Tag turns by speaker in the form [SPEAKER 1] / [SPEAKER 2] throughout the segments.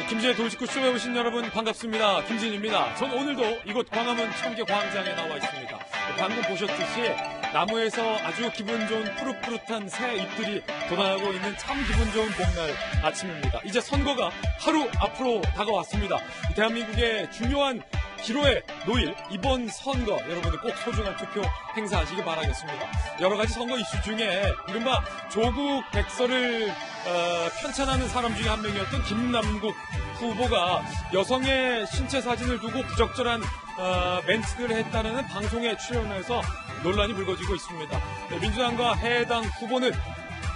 [SPEAKER 1] 김진의 돌직구쇼에 오신 여러분 반갑습니다. 김진입니다. 전 오늘도 이곳 광화문 청계광장에 나와 있습니다. 방금 보셨듯이 나무에서 아주 기분 좋은 푸릇푸릇한 새 잎들이 돋아나고 있는 참 기분 좋은 봄날 아침입니다. 이제 선거가 하루 앞으로 다가왔습니다. 대한민국의 중요한 기로에 놓일 이번 선거, 여러분들 꼭 소중한 투표 행사하시기 바라겠습니다. 여러 가지 선거 이슈 중에 이른바 조국 백서를 편찬하는 사람 중에 한 명이었던 김남국 후보가 여성의 신체 사진을 두고 부적절한 멘트를 했다는 방송에 출연해서 논란이 불거지고 있습니다. 민주당과 해당 후보는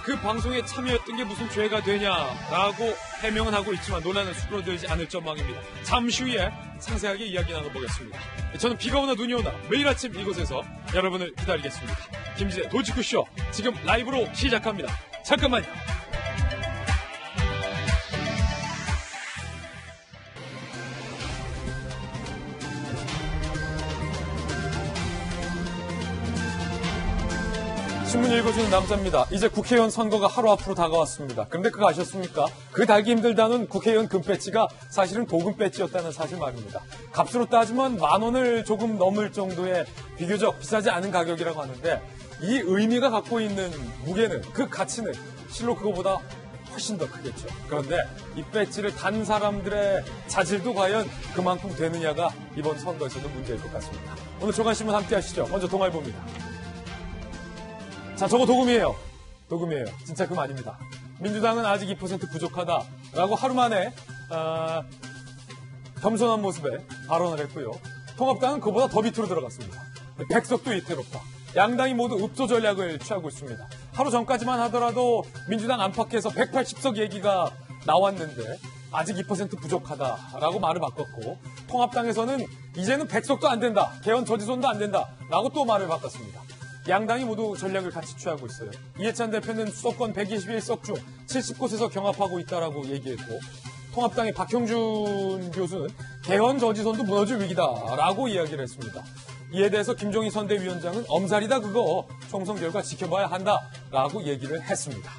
[SPEAKER 1] 그 방송에 참여했던 게 무슨 죄가 되냐라고 해명은 하고 있지만 논란은 수그러들지 않을 전망입니다. 잠시 후에 상세하게 이야기 나눠보겠습니다. 저는 비가 오나 눈이 오나 매일 아침 이곳에서 여러분을 기다리겠습니다. 김진의 돌직구쇼 지금 라이브로 시작합니다. 잠깐만요. 신문 읽어주는 남자입니다. 이제 국회의원 선거가 하루 앞으로 다가왔습니다. 그런데 그거 아셨습니까? 그 달기 힘들다는 국회의원 금배지가 사실은 도금 배지였다는 사실 말입니다. 값으로 따지면 10,000원을 조금 넘을 정도의 비교적 비싸지 않은 가격이라고 하는데 이 의미가 갖고 있는 무게는, 그 가치는 실로 그거보다 훨씬 더 크겠죠. 그런데 이 배지를 단 사람들의 자질도 과연 그만큼 되느냐가 이번 선거에서도 문제일 것 같습니다. 오늘 조간신문 함께 하시죠. 먼저 동아일보입니다. 자, 저거 도금이에요. 도금이에요. 진짜 금 아닙니다. 민주당은 아직 2% 부족하다라고 하루 만에 겸손한 모습에 발언을 했고요. 통합당은 그보다 더 밑으로 들어갔습니다. 백석도 위태롭다. 양당이 모두 읍소 전략을 취하고 있습니다. 하루 전까지만 하더라도 민주당 안팎에서 180석 얘기가 나왔는데 아직 2% 부족하다라고 말을 바꿨고, 통합당에서는 이제는 100석도 안 된다, 개헌 저지선도 안 된다라고 또 말을 바꿨습니다. 양당이 모두 전략을 같이 취하고 있어요. 이해찬 대표는 수도권 121석 중 70곳에서 경합하고 있다라고 얘기했고, 통합당의 박형준 교수는 개헌 저지선도 무너질 위기다라고 이야기를 했습니다. 이에 대해서 김종인 선대위원장은 엄살이다 그거, 총선 결과 지켜봐야 한다라고 얘기를 했습니다.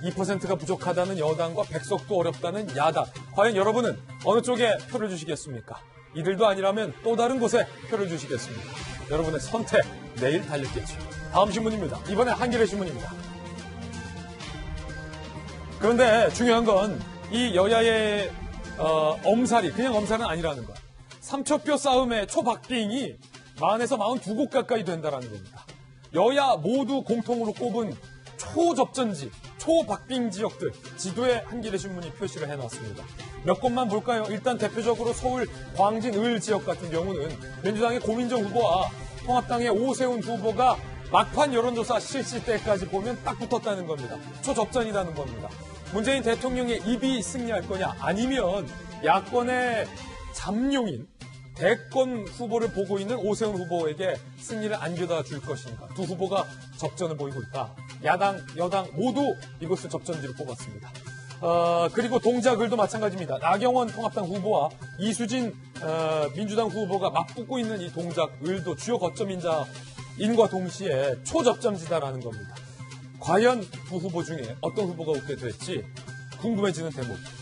[SPEAKER 1] 2%가 부족하다는 여당과 100석도 어렵다는 야당. 과연 여러분은 어느 쪽에 표를 주시겠습니까? 이들도 아니라면 또 다른 곳에 표를 주시겠습니까? 여러분의 선택 내일 달렸겠죠. 다음 신문입니다. 이번에 한겨레 신문입니다. 그런데 중요한 건 이 여야의 엄살이 그냥 엄살은 아니라는 것. 삼초표 싸움의 초박빙이 40에서 42곳 가까이 된다는 겁니다. 여야 모두 공통으로 꼽은 초접전지, 초박빙 지역들 지도에 한겨레 신문이 표시를 해놨습니다. 몇 곳만 볼까요? 일단 대표적으로 서울 광진 을 지역 같은 경우는 민주당의 고민정 후보와 통합당의 오세훈 후보가 막판 여론조사 실시 때까지 보면 딱 붙었다는 겁니다. 초접전이라는 겁니다. 문재인 대통령의 입이 승리할 거냐, 아니면 야권의 잠룡인 대권 후보를 보고 있는 오세훈 후보에게 승리를 안겨다 줄 것인가. 두 후보가 접전을 보이고 있다. 야당, 여당 모두 이것을 접전지로 뽑았습니다. 그리고 동작을도 마찬가지입니다. 나경원 통합당 후보와 이수진 민주당 후보가 맞붙고 있는 이 동작을도 주요 거점인과 동시에 초접점지다라는 겁니다. 과연 두 후보 중에 어떤 후보가 웃게 될지 궁금해지는 대목입니다.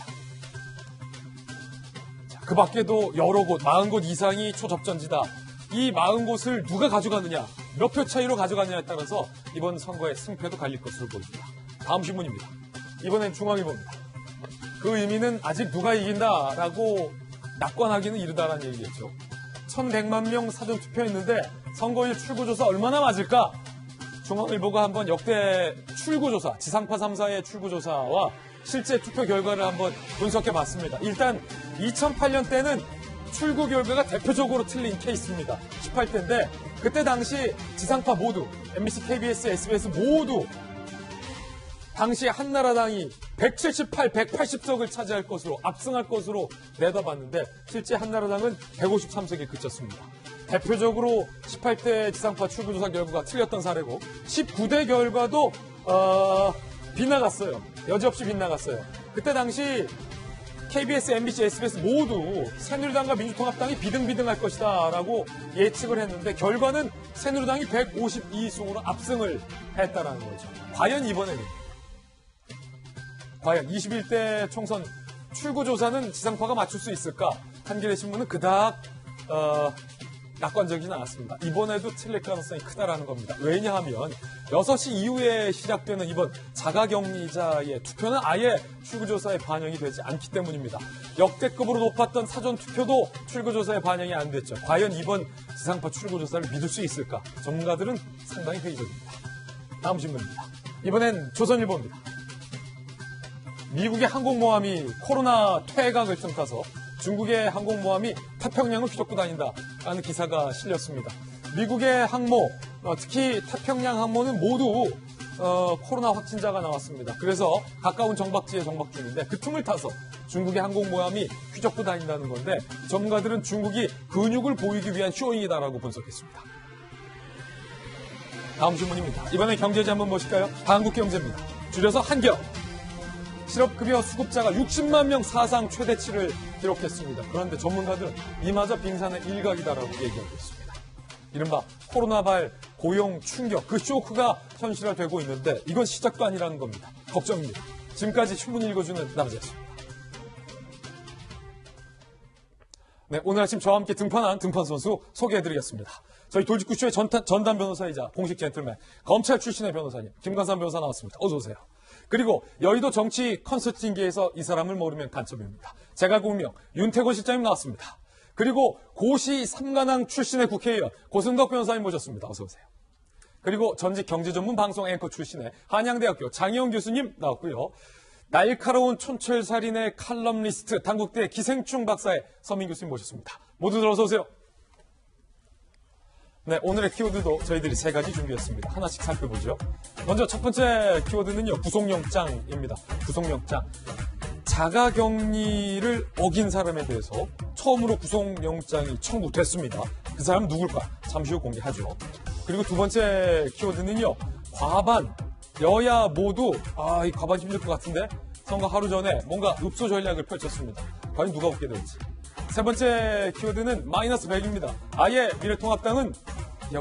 [SPEAKER 1] 그 밖에도 여러 곳, 40곳 이상이 초접전지다. 이 40곳을 누가 가져가느냐, 몇 표 차이로 가져가느냐에 따라서 이번 선거의 승패도 갈릴 것으로 보입니다. 다음 신문입니다. 이번엔 중앙일보입니다. 그 의미는 아직 누가 이긴다라고 낙관하기는 이르다라는 얘기겠죠. 1,100만 명 사전투표했는데 선거일 출구조사 얼마나 맞을까? 중앙일보가 한번 역대 출구조사, 지상파 3사의 출구조사와 실제 투표 결과를 한번 분석해봤습니다. 일단 2008년 때는 출구 결과가 대표적으로 틀린 케이스입니다. 18대인데 그때 당시 지상파 모두, MBC, KBS, SBS 모두 당시 한나라당이 178, 180석을 차지할 것으로, 압승할 것으로 내다봤는데 실제 한나라당은 153석에 그쳤습니다. 대표적으로 18대 지상파 출구조사 결과가 틀렸던 사례고, 19대 결과도 빗나갔어요. 여지없이 빗나갔어요. 그때 당시 KBS, MBC, SBS 모두 새누리당과 민주통합당이 비등비등할 것이다 라고 예측을 했는데 결과는 새누리당이 152석으로 압승을 했다라는 거죠. 과연 과연 21대 총선 출구조사는 지상파가 맞출 수 있을까? 한겨레 신문은 그닥 낙관적이진 않았습니다. 이번에도 틀릴 가능성이 크다라는 겁니다. 왜냐하면 6시 이후에 시작되는 이번 자가격리자의 투표는 아예 출구조사에 반영이 되지 않기 때문입니다. 역대급으로 높았던 사전투표도 출구조사에 반영이 안 됐죠. 과연 이번 지상파 출구조사를 믿을 수 있을까? 전문가들은 상당히 회의적입니다. 다음 신문입니다. 이번엔 조선일보입니다. 미국의 항공모함이 코로나 퇴각을 틈타서 중국의 항공모함이 태평양을 휘젓고 다닌다라는 기사가 실렸습니다. 미국의 항모, 특히 태평양 항모는 모두 코로나 확진자가 나왔습니다. 그래서 가까운 정박지에 정박 중인데 그 틈을 타서 중국의 항공모함이 휘젓고 다닌다는 건데 전문가들은 중국이 근육을 보이기 위한 쇼잉이다라고 분석했습니다. 다음 신문입니다. 이번에 경제지 한번 보실까요? 한국경제입니다. 줄여서 한겨. 실업급여 수급자가 60만 명 사상 최대치를 기록했습니다. 그런데 전문가들은 이마저 빙산의 일각이다라고 얘기하고 있습니다. 이른바 코로나발 고용 충격, 그 쇼크가 현실화되고 있는데 이건 시작도 아니라는 겁니다. 걱정입니다. 지금까지 신문 읽어주는 남자였습니다. 네, 오늘 아침 저와 함께 등판한 등판 선수 소개해드리겠습니다. 저희 돌직구쇼의 전담 변호사이자 공식 젠틀맨, 검찰 출신의 변호사님 김관삼 변호사 나왔습니다. 어서 오세요. 그리고 여의도 정치 컨설팅계에서 이 사람을 모르면 간첩입니다. 제갈공명 윤태곤 실장님 나왔습니다. 그리고 고시 삼관왕 출신의 국회의원 고승덕 변호사님 모셨습니다. 어서 오세요. 그리고 전직 경제전문 방송 앵커 출신의 한양대학교 장희영 교수님 나왔고요. 날카로운 촌철살인의 칼럼니스트 단국대 기생충 박사의 서민 교수님 모셨습니다. 모두들 어서 오세요. 네, 오늘의 키워드도 저희들이 3가지 준비했습니다. 하나씩 살펴보죠. 먼저 첫 번째 키워드는요, 구속영장입니다. 구속영장. 자가격리를 어긴 사람에 대해서 처음으로 구속영장이 청구됐습니다. 그 사람 누굴까? 잠시 후 공개하죠. 그리고 두 번째 키워드는요, 과반. 여야 모두 이 과반 힘들 것 같은데 선거 하루 전에 뭔가 읍소 전략을 펼쳤습니다. 과연 누가 웃게 될지. 세 번째 키워드는 마이너스 100입니다. 아예 미래통합당은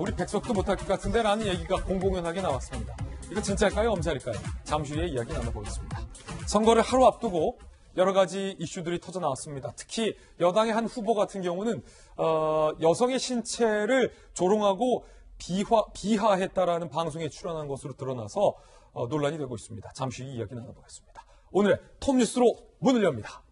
[SPEAKER 1] 우리 백석도 못할 것 같은데 라는 얘기가 공공연하게 나왔습니다. 이거 진짜일까요? 엄살일까요? 잠시 후에 이야기 나눠보겠습니다. 선거를 하루 앞두고 여러 가지 이슈들이 터져 나왔습니다. 특히 여당의 한 후보 같은 경우는 여성의 신체를 조롱하고 비하했다라는 방송에 출연한 것으로 드러나서 논란이 되고 있습니다. 잠시 후에 이야기 나눠보겠습니다. 오늘의 톱뉴스로 문을 엽니다.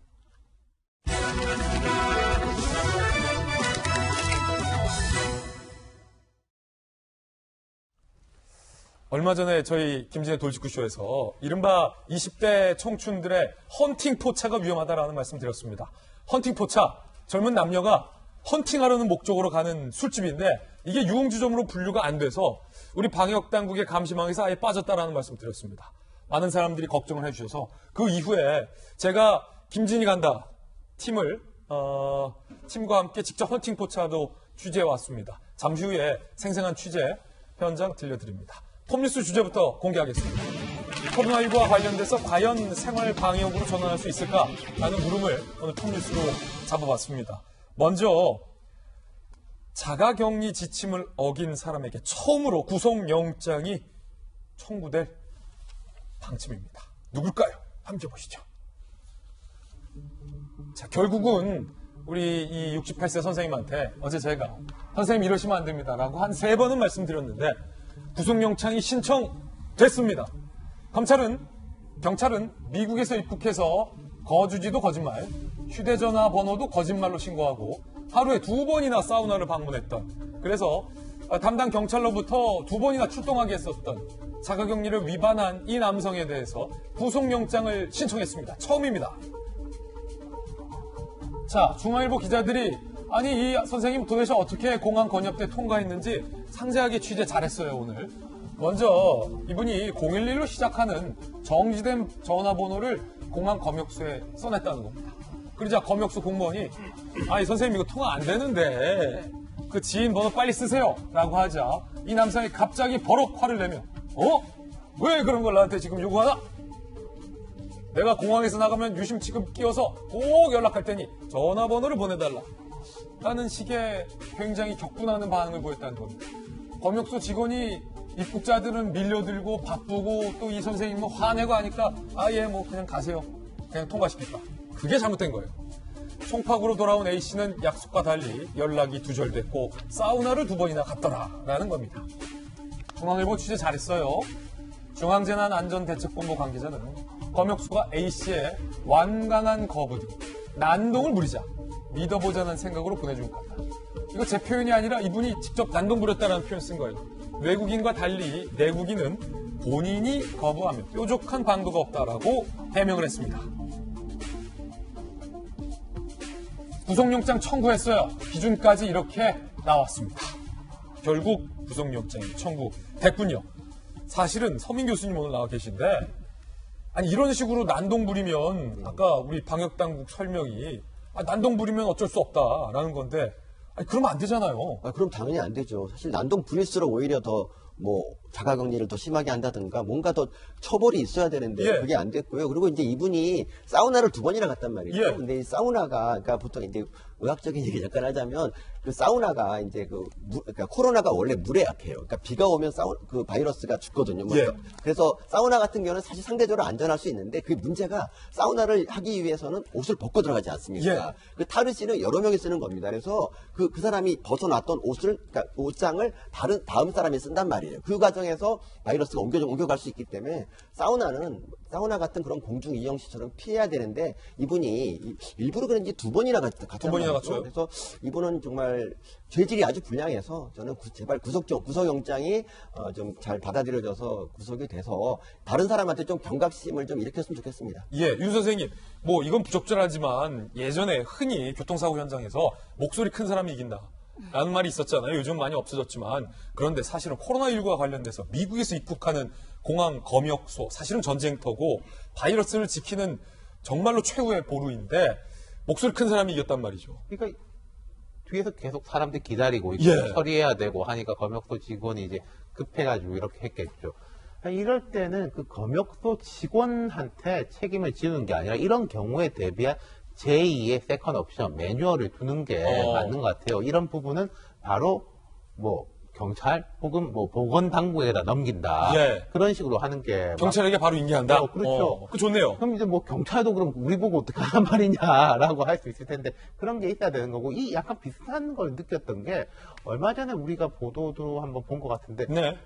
[SPEAKER 1] 얼마 전에 저희 김진애 돌직구쇼에서 이른바 20대 청춘들의 헌팅 포차가 위험하다라는 말씀 드렸습니다. 헌팅 포차, 젊은 남녀가 헌팅하려는 목적으로 가는 술집인데 이게 유흥주점으로 분류가 안 돼서 우리 방역당국의 감시망에서 아예 빠졌다라는 말씀 드렸습니다. 많은 사람들이 걱정을 해주셔서 그 이후에 제가 김진이 간다 팀과 함께 직접 헌팅 포차도 취재해 왔습니다. 잠시 후에 생생한 취재 현장 들려드립니다. 톱뉴스 주제부터 공개하겠습니다. 코로나19와 관련돼서 과연 생활 방역으로 전환할 수 있을까라는 물음을 오늘 톱뉴스로 잡아봤습니다. 먼저 자가격리 지침을 어긴 사람에게 처음으로 구속영장이 청구될 방침입니다. 누굴까요? 함께 보시죠. 자, 결국은 우리 이 68세 선생님한테 어제 제가 선생님 이러시면 안 됩니다 라고 한 3번은 말씀드렸는데 구속영장이 신청됐습니다. 경찰은 미국에서 입국해서 거주지도 거짓말, 휴대전화 번호도 거짓말로 신고하고 하루에 2번이나 사우나를 방문했던, 그래서 담당 경찰로부터 2번이나 출동하게 했었던 자가격리를 위반한 이 남성에 대해서 구속영장을 신청했습니다. 처음입니다. 자, 중앙일보 기자들이 아니 이 선생님 도대체 어떻게 공항 건협대 통과했는지 상세하게 취재 잘했어요. 오늘 먼저 이분이 011로 시작하는 정지된 전화번호를 공항 검역소에 써냈다는 겁니다. 그러자 검역소 공무원이 아니 선생님 이거 통화 안 되는데 그 지인 번호 빨리 쓰세요 라고 하자 이 남성이 갑자기 버럭 화를 내며 왜 그런 걸 나한테 지금 요구하나? 내가 공항에서 나가면 유심 취급 끼워서 꼭 연락할 테니 전화번호를 보내달라 라는 식의 굉장히 격분하는 반응을 보였다는 겁니다. 검역소 직원이 입국자들은 밀려들고 바쁘고 또 이 선생님은 화내고 하니까 아예 뭐 그냥 가세요. 그냥 통과시킬까. 그게 잘못된 거예요. 송파구로 돌아온 A씨는 약속과 달리 연락이 두절됐고 사우나를 2번이나 갔더라라는 겁니다. 중앙일보 취재 잘했어요. 중앙재난안전대책본부 관계자는 검역수가 A씨의 완강한 거부 등 난동을 부리자 믿어보자는 생각으로 보내준 것 같다. 이거 제 표현이 아니라 이분이 직접 난동 부렸다는 표현 쓴 거예요. 외국인과 달리 내국인은 본인이 거부하면 뾰족한 방도가 없다라고 해명을 했습니다. 구속영장 청구했어요. 기준까지 이렇게 나왔습니다. 결국 구속영장 청구됐군요. 사실은 서민 교수님 오늘 나와 계신데 아니 이런 식으로 난동 부리면 아까 우리 방역당국 설명이 난동 부리면 어쩔 수 없다라는 건데 아니 그러면 안 되잖아요.
[SPEAKER 2] 그럼 당연히 안 되죠. 사실 난동 부릴수록 오히려 더 자가격리를 더 심하게 한다든가 뭔가 더 처벌이 있어야 되는데
[SPEAKER 1] 예.
[SPEAKER 2] 그게 안 됐고요. 그리고 이제 이분이 사우나를 2번이나 갔단 말이죠.
[SPEAKER 1] 예.
[SPEAKER 2] 근데 이 사우나가 그러니까 보통 이제 의학적인 얘기 잠깐 하자면 그 사우나가 이제 그러니까 코로나가 원래 물에 약해요. 그러니까 비가 오면 그 바이러스가 죽거든요.
[SPEAKER 1] 예.
[SPEAKER 2] 그래서 사우나 같은 경우는 사실 상대적으로 안전할 수 있는데 그 문제가 사우나를 하기 위해서는 옷을 벗고 들어가지 않습니까?
[SPEAKER 1] 예.
[SPEAKER 2] 그 타르시는 여러 명이 쓰는 겁니다. 그래서 그 사람이 벗어놨던 옷을 그러니까 옷장을 다음 사람이 쓴단 말이에요. 그 과정에서 바이러스가 옮겨갈 수 있기 때문에 사우나 같은 그런 공중 이용시설은 피해야 되는데 이분이 일부러 그런지 2번이나 갔잖아요. 그래서 이분은 정말 죄질이 아주 불량해서 저는 제발 구속영장이 좀 잘 받아들여져서 구속이 돼서 다른 사람한테 좀 경각심을 좀 일으켰으면 좋겠습니다.
[SPEAKER 1] 예, 윤 선생님, 이건 부적절하지만 예전에 흔히 교통사고 현장에서 목소리 큰 사람이 이긴다. 라는 말이 있었잖아요. 요즘 많이 없어졌지만. 그런데 사실은 코로나19와 관련돼서 미국에서 입국하는 공항 검역소, 사실은 전쟁터고 바이러스를 지키는 정말로 최후의 보루인데 목소리 큰 사람이 이겼단 말이죠.
[SPEAKER 3] 그러니까 뒤에서 계속 사람들이 기다리고 있고
[SPEAKER 1] 예.
[SPEAKER 3] 처리해야 되고 하니까 검역소 직원이 이제 급해가지고 이렇게 했겠죠. 이럴 때는 그 검역소 직원한테 책임을 지는 게 아니라 이런 경우에 대비한 제2의 세컨 옵션 매뉴얼을 두는 게 맞는 것 같아요. 이런 부분은 바로 경찰 혹은 보건당국에다 넘긴다.
[SPEAKER 1] 예.
[SPEAKER 3] 그런 식으로 하는 게
[SPEAKER 1] 경찰에게 바로 인계한다.
[SPEAKER 3] 그렇죠.
[SPEAKER 1] 그 좋네요.
[SPEAKER 3] 그럼 이제 경찰도 그럼 우리 보고 어떻게 하란 말이냐라고 할 수 있을 텐데 그런 게 있어야 되는 거고 이 약간 비슷한 걸 느꼈던 게 얼마 전에 우리가 보도도 한번 본 것 같은데
[SPEAKER 1] 네.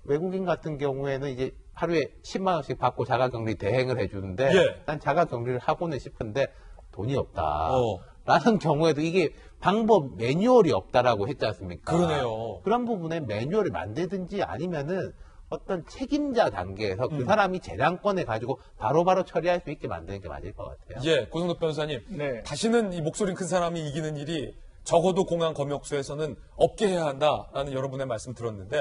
[SPEAKER 3] 외국인 같은 경우에는 이제 하루에 10만 원씩 받고 자가격리 대행을 해주는데
[SPEAKER 1] 예.
[SPEAKER 3] 난 자가격리를 하고는 싶은데 돈이 없다. 라는 경우에도 이게 방법 매뉴얼이 없다라고 했지 않습니까?
[SPEAKER 1] 그러네요.
[SPEAKER 3] 그런 부분에 매뉴얼을 만들든지 아니면은 어떤 책임자 단계에서 그 사람이 재량권을 가지고 바로바로 처리할 수 있게 만드는 게 맞을 것 같아요.
[SPEAKER 1] 예, 고성덕 변호사님.
[SPEAKER 4] 네.
[SPEAKER 1] 다시는 이 목소리 큰 사람이 이기는 일이 적어도 공항 검역소에서는 없게 해야 한다라는 여러분의 말씀 들었는데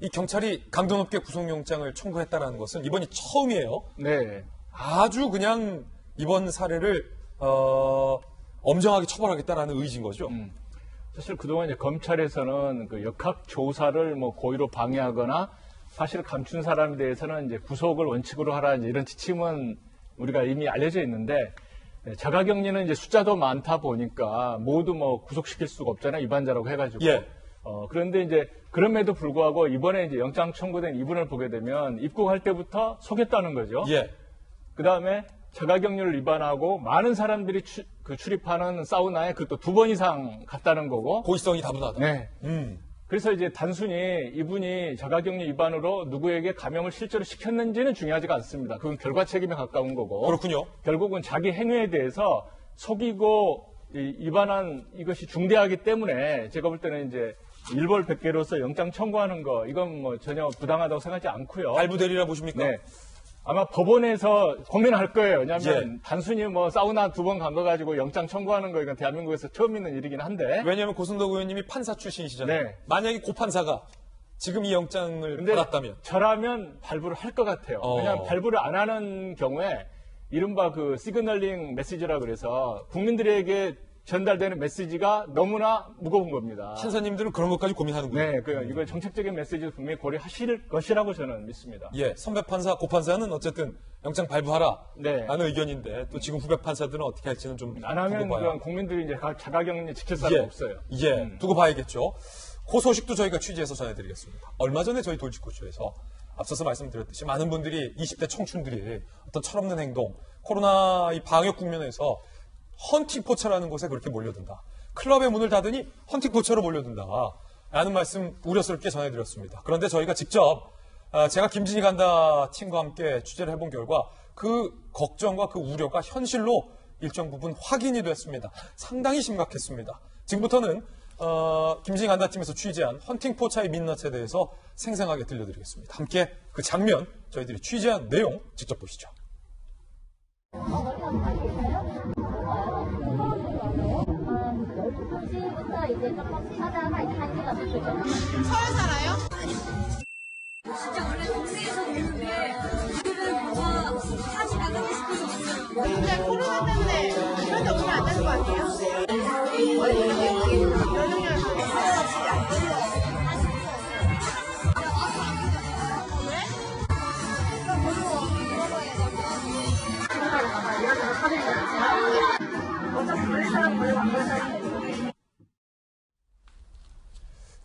[SPEAKER 1] 이 경찰이 강도 높게 구속영장을 청구했다는 것은 이번이 처음이에요.
[SPEAKER 4] 네.
[SPEAKER 1] 아주 그냥 이번 사례를 엄정하게 처벌하겠다라는 의지인 거죠.
[SPEAKER 4] 사실 그동안 이제 검찰에서는 그 역학 조사를 고의로 방해하거나 사실 감춘 사람에 대해서는 이제 구속을 원칙으로 하라 이런 지침은 우리가 이미 알려져 있는데 자가격리는 이제 숫자도 많다 보니까 모두 구속시킬 수가 없잖아요. 위반자라고 해가지고.
[SPEAKER 1] 예.
[SPEAKER 4] 그런데 이제 그럼에도 불구하고 이번에 이제 영장 청구된 이분을 보게 되면 입국할 때부터 속였다는 거죠.
[SPEAKER 1] 예.
[SPEAKER 4] 그 다음에 자가격리를 위반하고 많은 사람들이 출입하는 사우나에 그것도 2번 이상 갔다는 거고.
[SPEAKER 1] 고의성이 다분하다.
[SPEAKER 4] 네. 그래서 이제 단순히 이분이 자가격리 위반으로 누구에게 감염을 실제로 시켰는지는 중요하지가 않습니다. 그건 결과 책임에 가까운 거고.
[SPEAKER 1] 그렇군요.
[SPEAKER 4] 결국은 자기 행위에 대해서 속이고 위반한 이것이 중대하기 때문에 제가 볼 때는 이제 일벌 100개로서 영장 청구하는 거 이건 전혀 부당하다고 생각하지 않고요.
[SPEAKER 1] 발부되리라 보십니까?
[SPEAKER 4] 네. 아마 법원에서 고민할 거예요. 왜냐하면
[SPEAKER 1] 예.
[SPEAKER 4] 단순히 사우나 2번 간 거 가지고 영장 청구하는 거 이건 대한민국에서 처음 있는 일이긴 한데.
[SPEAKER 1] 왜냐하면 고승덕 의원님이 판사 출신이시잖아요.
[SPEAKER 4] 네.
[SPEAKER 1] 만약에 고판사가 지금 이 영장을
[SPEAKER 4] 근데
[SPEAKER 1] 받았다면
[SPEAKER 4] 저라면 발부를 할 것 같아요. 왜냐하면 발부를 안 하는 경우에 이른바 그 시그널링 메시지라 그래서 국민들에게 전달되는 메시지가 너무나 무거운 겁니다.
[SPEAKER 1] 판사님들은 그런 것까지 고민하는군요.
[SPEAKER 4] 네, 이걸 정책적인 메시지도 분명히 고려하실 것이라고 저는 믿습니다.
[SPEAKER 1] 예, 선배 판사, 고판사는 어쨌든 영장 발부하라
[SPEAKER 4] 네.
[SPEAKER 1] 라는 의견인데 또 지금 후배 판사들은 어떻게 할지는 좀
[SPEAKER 4] 안 하면
[SPEAKER 1] 두고 봐야.
[SPEAKER 4] 그건 국민들이 이제 자가격리 지킬 사람이 없어요.
[SPEAKER 1] 예, 두고 봐야겠죠. 그 소식도 저희가 취재해서 전해드리겠습니다. 얼마 전에 저희 돌직구쇼에서 앞서서 말씀드렸듯이 많은 분들이 20대 청춘들이 어떤 철없는 행동, 코로나 이 방역 국면에서 헌팅 포차라는 곳에 그렇게 몰려든다. 클럽의 문을 닫으니 헌팅 포차로 몰려든다. 라는 말씀 우려스럽게 전해드렸습니다. 그런데 저희가 직접 제가 김진이 간다 팀과 함께 취재를 해본 결과 그 걱정과 그 우려가 현실로 일정 부분 확인이 됐습니다. 상당히 심각했습니다. 지금부터는 김진이 간다 팀에서 취재한 헌팅 포차의 민낯에 대해서 생생하게 들려드리겠습니다. 함께 그 장면, 저희들이 취재한 내용 직접 보시죠.
[SPEAKER 5] 서울 살아요?
[SPEAKER 6] 진짜 원래 동네에서 노는데 오늘은 뭔가 사지 나가고 싶어서 왔어요.
[SPEAKER 5] 근데 코로나 때문에 그런 데 오면 안 되는 거 아니에요?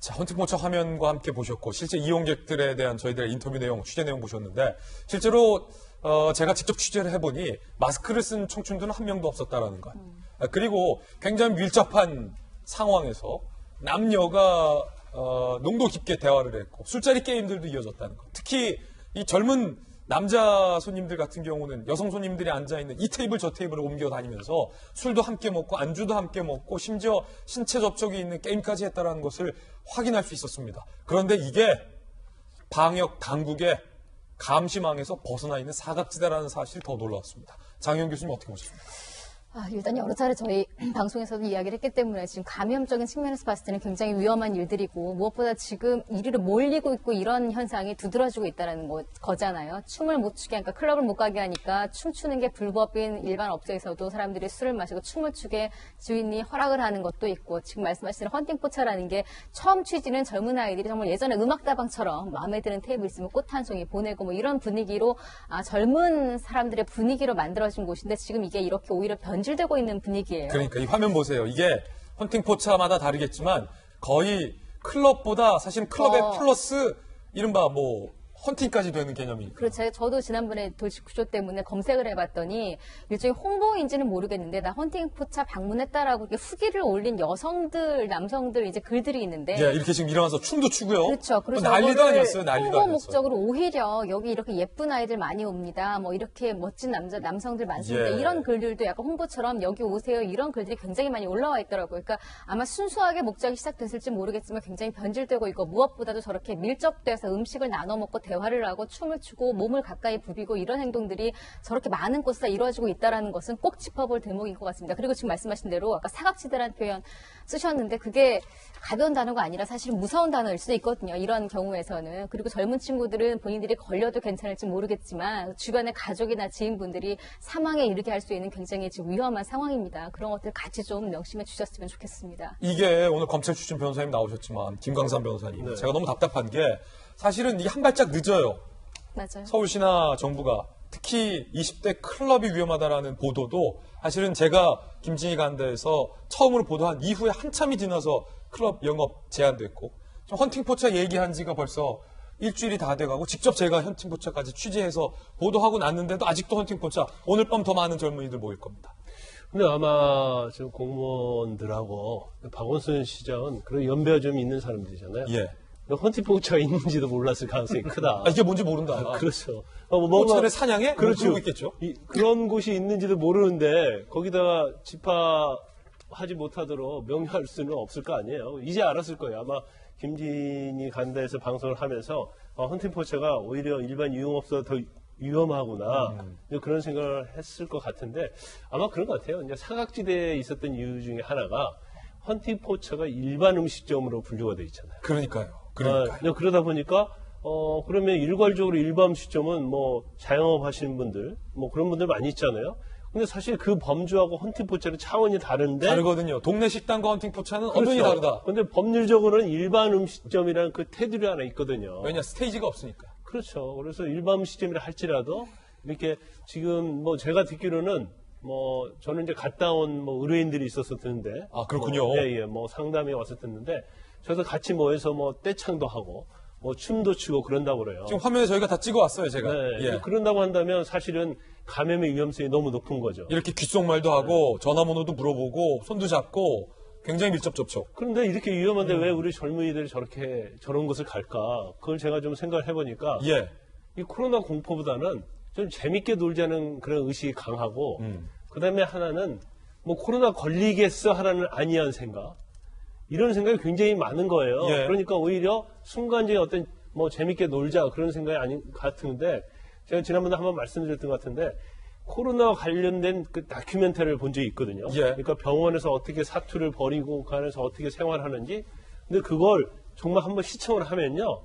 [SPEAKER 1] 자, 헌팅포차 화면과 함께 보셨고 실제 이용객들에 대한 저희들의 인터뷰 내용, 취재 내용 보셨는데 실제로 제가 직접 취재를 해보니 마스크를 쓴 청춘들은 한 명도 없었다라는 것. 그리고 굉장히 밀접한 상황에서 남녀가 농도 깊게 대화를 했고 술자리 게임들도 이어졌다는 것. 특히 이 젊은 남자 손님들 같은 경우는 여성 손님들이 앉아있는 이 테이블 저 테이블을 옮겨 다니면서 술도 함께 먹고 안주도 함께 먹고 심지어 신체 접촉이 있는 게임까지 했다는 것을 확인할 수 있었습니다. 그런데 이게 방역 당국의 감시망에서 벗어나 있는 사각지대라는 사실이 더 놀라웠습니다. 장희영 교수님 어떻게 보셨습니까?
[SPEAKER 7] 일단 여러 차례 저희 방송에서도 이야기를 했기 때문에 지금 감염적인 측면에서 봤을 때는 굉장히 위험한 일들이고 무엇보다 지금 이리로 몰리고 있고 이런 현상이 두드러지고 있다는 거잖아요. 춤을 못 추게 하니까 클럽을 못 가게 하니까 춤추는 게 불법인 일반 업체에서도 사람들이 술을 마시고 춤을 추게 주인이 허락을 하는 것도 있고 지금 말씀하신 헌팅포차라는 게 처음 취지는 젊은 아이들이 정말 예전에 음악다방처럼 마음에 드는 테이블 있으면 꽃 한 송이 보내고 뭐 이런 분위기로 젊은 사람들의 분위기로 만들어진 곳인데 지금 이게 이렇게 오히려 변질되고 있는 분위기예요.
[SPEAKER 1] 그러니까 이 화면 보세요. 이게 헌팅포차마다 다르겠지만 거의 클럽보다 사실 클럽의 플러스 이른바 뭐 헌팅까지 되는 개념이.
[SPEAKER 7] 그렇죠. 저도 지난번에 돌직구쇼 때문에 검색을 해봤더니 일종의 홍보인지는 모르겠는데 나 헌팅포차 방문했다라고 이렇게 후기를 올린 여성들, 남성들 이제 글들이 있는데.
[SPEAKER 1] 예, 이렇게 지금 일어나서 춤도 추고요.
[SPEAKER 7] 그렇죠. 그래서
[SPEAKER 1] 난리도 아니었어요. 난리도
[SPEAKER 7] 홍보
[SPEAKER 1] 아니었어요.
[SPEAKER 7] 목적으로 오히려 여기 이렇게 예쁜 아이들 많이 옵니다. 뭐 이렇게 멋진 남성들 많습니다.
[SPEAKER 1] 예.
[SPEAKER 7] 이런 글들도 약간 홍보처럼 여기 오세요. 이런 글들이 굉장히 많이 올라와 있더라고요. 그러니까 아마 순수하게 목적이 시작됐을지 모르겠지만 굉장히 변질되고 있고 무엇보다도 저렇게 밀접돼서 음식을 나눠 먹고 대화를 하고 춤을 추고 몸을 가까이 부비고 이런 행동들이 저렇게 많은 곳에서 이루어지고 있다는 것은 꼭 짚어볼 대목인 것 같습니다. 그리고 지금 말씀하신 대로 아까 사각지대라는 표현 쓰셨는데 그게 가벼운 단어가 아니라 사실 무서운 단어일 수도 있거든요. 이런 경우에서는. 그리고 젊은 친구들은 본인들이 걸려도 괜찮을지 모르겠지만 주변의 가족이나 지인분들이 사망에 이르게 할 수 있는 굉장히 지금 위험한 상황입니다. 그런 것들 같이 좀 명심해 주셨으면 좋겠습니다.
[SPEAKER 1] 이게 오늘 검찰 출신 변호사님 나오셨지만 김광삼 변호사님 제가 너무 답답한 게 사실은 이게 한 발짝 늦어요.
[SPEAKER 7] 맞아요.
[SPEAKER 1] 서울시나 정부가 특히 20대 클럽이 위험하다라는 보도도 사실은 제가 김진희 간다에서 처음으로 보도한 이후에 한참이 지나서 클럽 영업 제한됐고 헌팅포차 얘기한 지가 벌써 일주일이 다 돼가고 직접 제가 헌팅포차까지 취재해서 보도하고 났는데도 아직도 헌팅포차 오늘 밤 더 많은 젊은이들 모일 겁니다.
[SPEAKER 8] 근데 아마 지금 공무원들하고 박원순 시장은 그런 연배가 좀 있는 사람들이잖아요.
[SPEAKER 1] 예.
[SPEAKER 8] 헌팅포차가 있는지도 몰랐을 가능성이 크다.
[SPEAKER 1] 이게 뭔지 모른다.
[SPEAKER 8] 그렇죠.
[SPEAKER 1] 포차를 사냥해?
[SPEAKER 8] 그렇죠.
[SPEAKER 1] 그러고 있겠죠.
[SPEAKER 8] 그런 곳이 있는지도 모르는데 거기다가 집합하지 못하도록 명령할 수는 없을 거 아니에요. 이제 알았을 거예요. 아마 김진이 간다에서 방송을 하면서 헌팅포차가 오히려 일반 유흥업소보다 더 위험하구나 그런 생각을 했을 것 같은데 아마 그런 것 같아요. 이제 사각지대에 있었던 이유 중에 하나가 헌팅포차가 일반 음식점으로 분류가 돼 있잖아요.
[SPEAKER 1] 그러니까요.
[SPEAKER 8] 그러다 보니까 그러면 일괄적으로 일반 음식점은 뭐 자영업 하시는 분들 뭐 그런 분들 많이 있잖아요. 근데 사실 그 범주하고 헌팅포차는 차원이 다른데
[SPEAKER 1] 다르거든요. 동네 식당과 헌팅포차는
[SPEAKER 8] 그렇죠.
[SPEAKER 1] 엄연히 다르다.
[SPEAKER 8] 근데 법률적으로는 일반 음식점이라는 그 테두리 하나 있거든요.
[SPEAKER 1] 왜냐 스테이지가 없으니까.
[SPEAKER 8] 그렇죠. 그래서 일반 음식점이라 할지라도 이렇게 지금 뭐 제가 듣기로는 뭐 저는 이제 갔다 온 뭐 의뢰인들이 있어서 듣는데
[SPEAKER 1] 아 그렇군요.
[SPEAKER 8] 뭐 상담에 와서 듣는데 저도 같이 모여서 뭐 떼창도 하고 뭐 춤도 추고 그런다고 그래요.
[SPEAKER 1] 지금 화면에 저희가 다 찍어왔어요, 제가.
[SPEAKER 8] 네,
[SPEAKER 1] 예.
[SPEAKER 8] 그런다고 한다면 사실은 감염의 위험성이 너무 높은 거죠.
[SPEAKER 1] 이렇게 귓속말도 하고 전화번호도 물어보고 손도 잡고 굉장히 밀접 접촉.
[SPEAKER 8] 그런데 이렇게 위험한데 왜 우리 젊은이들이 저런 것을 갈까? 그걸 제가 좀 생각을 해보니까
[SPEAKER 1] 예.
[SPEAKER 8] 이 코로나 공포보다는 좀 재밌게 놀자는 그런 의식이 강하고 그다음에 하나는 뭐 코로나 걸리겠어 하라는 안이한 생각 이런 생각이 굉장히 많은 거예요.
[SPEAKER 1] 예.
[SPEAKER 8] 그러니까 오히려 순간적인 어떤 뭐 재밌게 놀자 그런 생각이 아닌 같은데 제가 지난번에 한번 말씀드렸던 것 같은데 코로나 관련된 그 다큐멘터리를 본 적이 있거든요.
[SPEAKER 1] 예.
[SPEAKER 8] 그러니까 병원에서 어떻게 사투를 벌이고 그 안에서 어떻게 생활하는지 근데 그걸 정말 한번 시청을 하면요.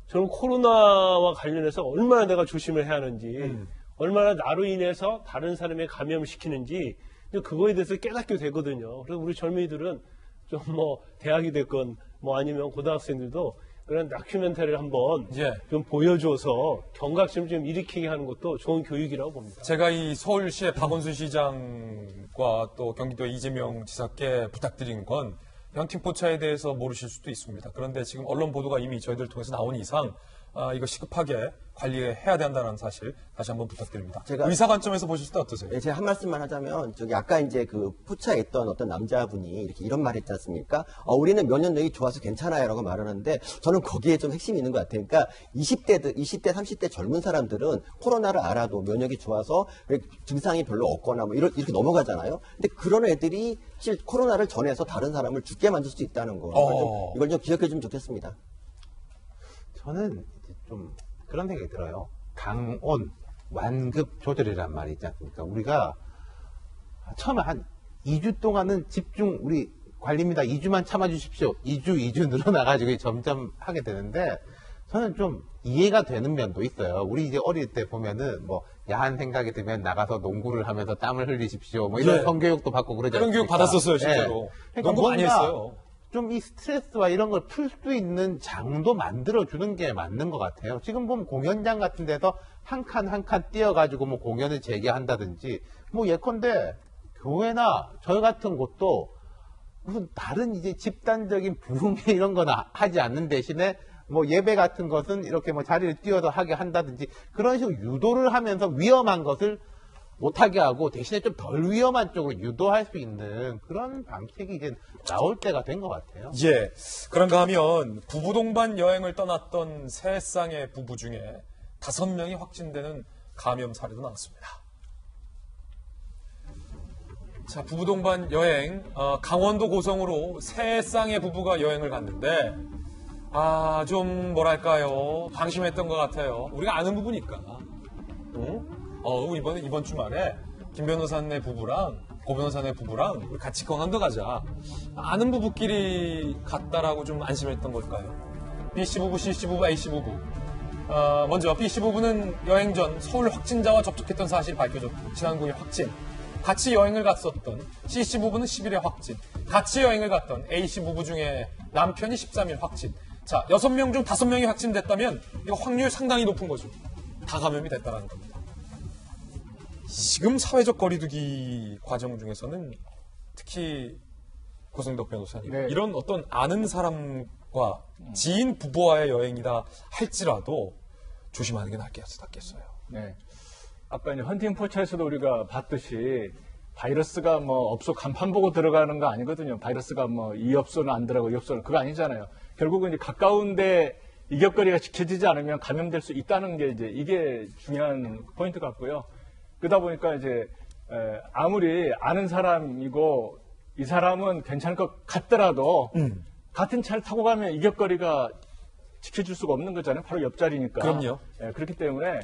[SPEAKER 8] 저는 코로나와 관련해서 얼마나 내가 조심을 해야 하는지 얼마나 나로 인해서 다른 사람에 감염을 시키는지 그거에 대해서 깨닫게 되거든요. 그래서 우리 젊은이들은 좀 뭐 대학이 됐건 뭐 아니면 고등학생들도 그런 다큐멘터리를 한번
[SPEAKER 1] 예.
[SPEAKER 8] 좀 보여줘서 경각심을 좀 일으키게 하는 것도 좋은 교육이라고 봅니다.
[SPEAKER 1] 제가 이 서울시의 박원순 시장과 또 경기도 이재명 지사께 부탁드린 건 현팀포차에 대해서 모르실 수도 있습니다. 그런데 지금 언론 보도가 이미 저희들 통해서 나온 이상 이거 시급하게 관리해야 된다는 사실 다시 한번 부탁드립니다. 의사 관점에서 보실 때 어떠세요?
[SPEAKER 2] 네, 제가 한 말씀만 하자면 저기 아까 이제 그 포차에 있던 어떤 남자분이 이렇게 이런 말 했지 않습니까? 우리는 면역력이 좋아서 괜찮아요라고 말하는데 저는 거기에 좀 핵심이 있는 것 같아요. 그러니까 20대, 30대 젊은 사람들은 코로나를 알아도 면역이 좋아서 증상이 별로 없거나 뭐 이렇게 넘어가잖아요. 근데 그런 애들이 실 코로나를 전해서 다른 사람을 죽게 만들 수 있다는 거. 이걸 좀 기억해 주면 좋겠습니다.
[SPEAKER 3] 저는 이제 좀 그런 생각이 들어요. 강온, 완급 조절이란 말이 있지 않습니까? 우리가 처음에 한 2주 동안은 집중, 우리 관리입니다. 2주만 참아주십시오. 2주 늘어나가지고 점점 하게 되는데 저는 좀 이해가 되는 면도 있어요. 우리 이제 어릴 때 보면은 뭐 야한 생각이 들면 나가서 농구를 하면서 땀을 흘리십시오. 뭐 이런
[SPEAKER 1] 예.
[SPEAKER 3] 성교육도 받고 그러지
[SPEAKER 1] 그런
[SPEAKER 3] 않습니까?
[SPEAKER 1] 교육 받았었어요, 실제로.
[SPEAKER 3] 예. 그러니까
[SPEAKER 1] 농구 많이
[SPEAKER 3] 뭔가
[SPEAKER 1] 했어요.
[SPEAKER 3] 좀 이 스트레스와 이런 걸 풀 수 있는 장도 만들어주는 게 맞는 것 같아요. 지금 보면 공연장 같은 데서 한 칸 한 칸 띄어가지고 뭐 공연을 재개한다든지 뭐 예컨대 교회나 저희 같은 곳도 무슨 다른 이제 집단적인 부흥회 이런 거는 하지 않는 대신에 뭐 예배 같은 것은 이렇게 뭐 자리를 띄어서 하게 한다든지 그런 식으로 유도를 하면서 위험한 것을 못하게 하고 대신에 좀 덜 위험한 쪽으로 유도할 수 있는 그런 방식이 이제 나올 때가 된 것 같아요.
[SPEAKER 1] 예. 그런가 하면 부부 동반 여행을 떠났던 세 쌍의 부부 중에 5명이 확진되는 감염 사례도 나왔습니다. 자, 부부 동반 여행, 강원도 고성으로 세 쌍의 부부가 여행을 갔는데, 좀 뭐랄까요, 방심했던 것 같아요. 우리가 아는 부부니까. 이번 주말에 김 변호사네 부부랑 고 변호사네 부부랑 우리 같이 강원도 가자. 아는 부부끼리 갔다라고 좀 안심했던 걸까요? B씨 부부, C씨 부부, A씨 부부. 먼저 B씨 부부는 여행 전 서울 확진자와 접촉했던 사실이 밝혀졌고 지난 9일 확진. 같이 여행을 갔었던 C씨 부부는 10일에 확진. 같이 여행을 갔던 A씨 부부 중에 남편이 13일 확진. 자, 6명 중 5명이 확진됐다면 이거 확률 상당히 높은 거죠. 다 감염이 됐다는 겁니다. 지금 사회적 거리두기 과정 중에서는 특히 고승덕 변호사님
[SPEAKER 4] 네.
[SPEAKER 1] 이런 어떤 아는 사람과 지인 부부와의 여행이다 할지라도 조심하는 게 낫겠어요.
[SPEAKER 4] 네. 아까 이제 헌팅 포차에서도 우리가 봤듯이 바이러스가 뭐 업소 간판 보고 들어가는 거 아니거든요. 바이러스가 뭐 이 업소는 안 들어가고 이 업소는 그거 아니잖아요. 결국은 이제 가까운데 이격거리가 지켜지지 않으면 감염될 수 있다는 게 이제 이게 중요한 포인트 같고요. 그러다 보니까 이제 아무리 아는 사람이고 이 사람은 괜찮을 것 같더라도 같은 차를 타고 가면 이격거리가 지켜줄 수가 없는 거잖아요. 바로 옆자리니까.
[SPEAKER 1] 그럼요.
[SPEAKER 4] 그렇기 때문에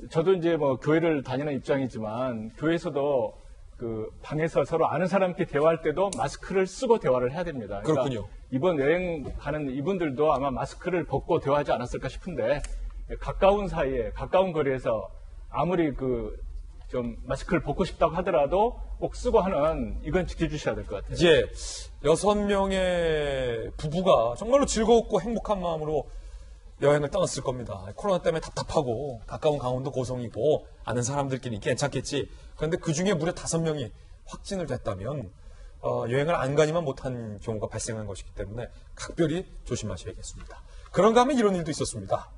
[SPEAKER 4] 저도 이제 뭐 교회를 다니는 입장이지만 교회에서도 그 방에서 서로 아는 사람끼리 대화할 때도 마스크를 쓰고 대화를 해야 됩니다. 그러니까
[SPEAKER 1] 그렇군요.
[SPEAKER 4] 이번 여행 가는 이분들도 아마 마스크를 벗고 대화하지 않았을까 싶은데 가까운 사이에 가까운 거리에서 아무리 좀 마스크를 벗고 싶다고 하더라도 꼭 쓰고 하는 이건 지켜주셔야 될 것 같아요.
[SPEAKER 1] 이제 6명의 부부가 정말로 즐거웠고 행복한 마음으로 여행을 떠났을 겁니다. 코로나 때문에 답답하고 가까운 강원도 고성이고 아는 사람들끼리 괜찮겠지. 그런데 그중에 무려 5명이 확진을 됐다면 여행을 안가니만 못한 경우가 발생한 것이기 때문에 각별히 조심하셔야겠습니다. 그런가 하면 이런 일도 있었습니다.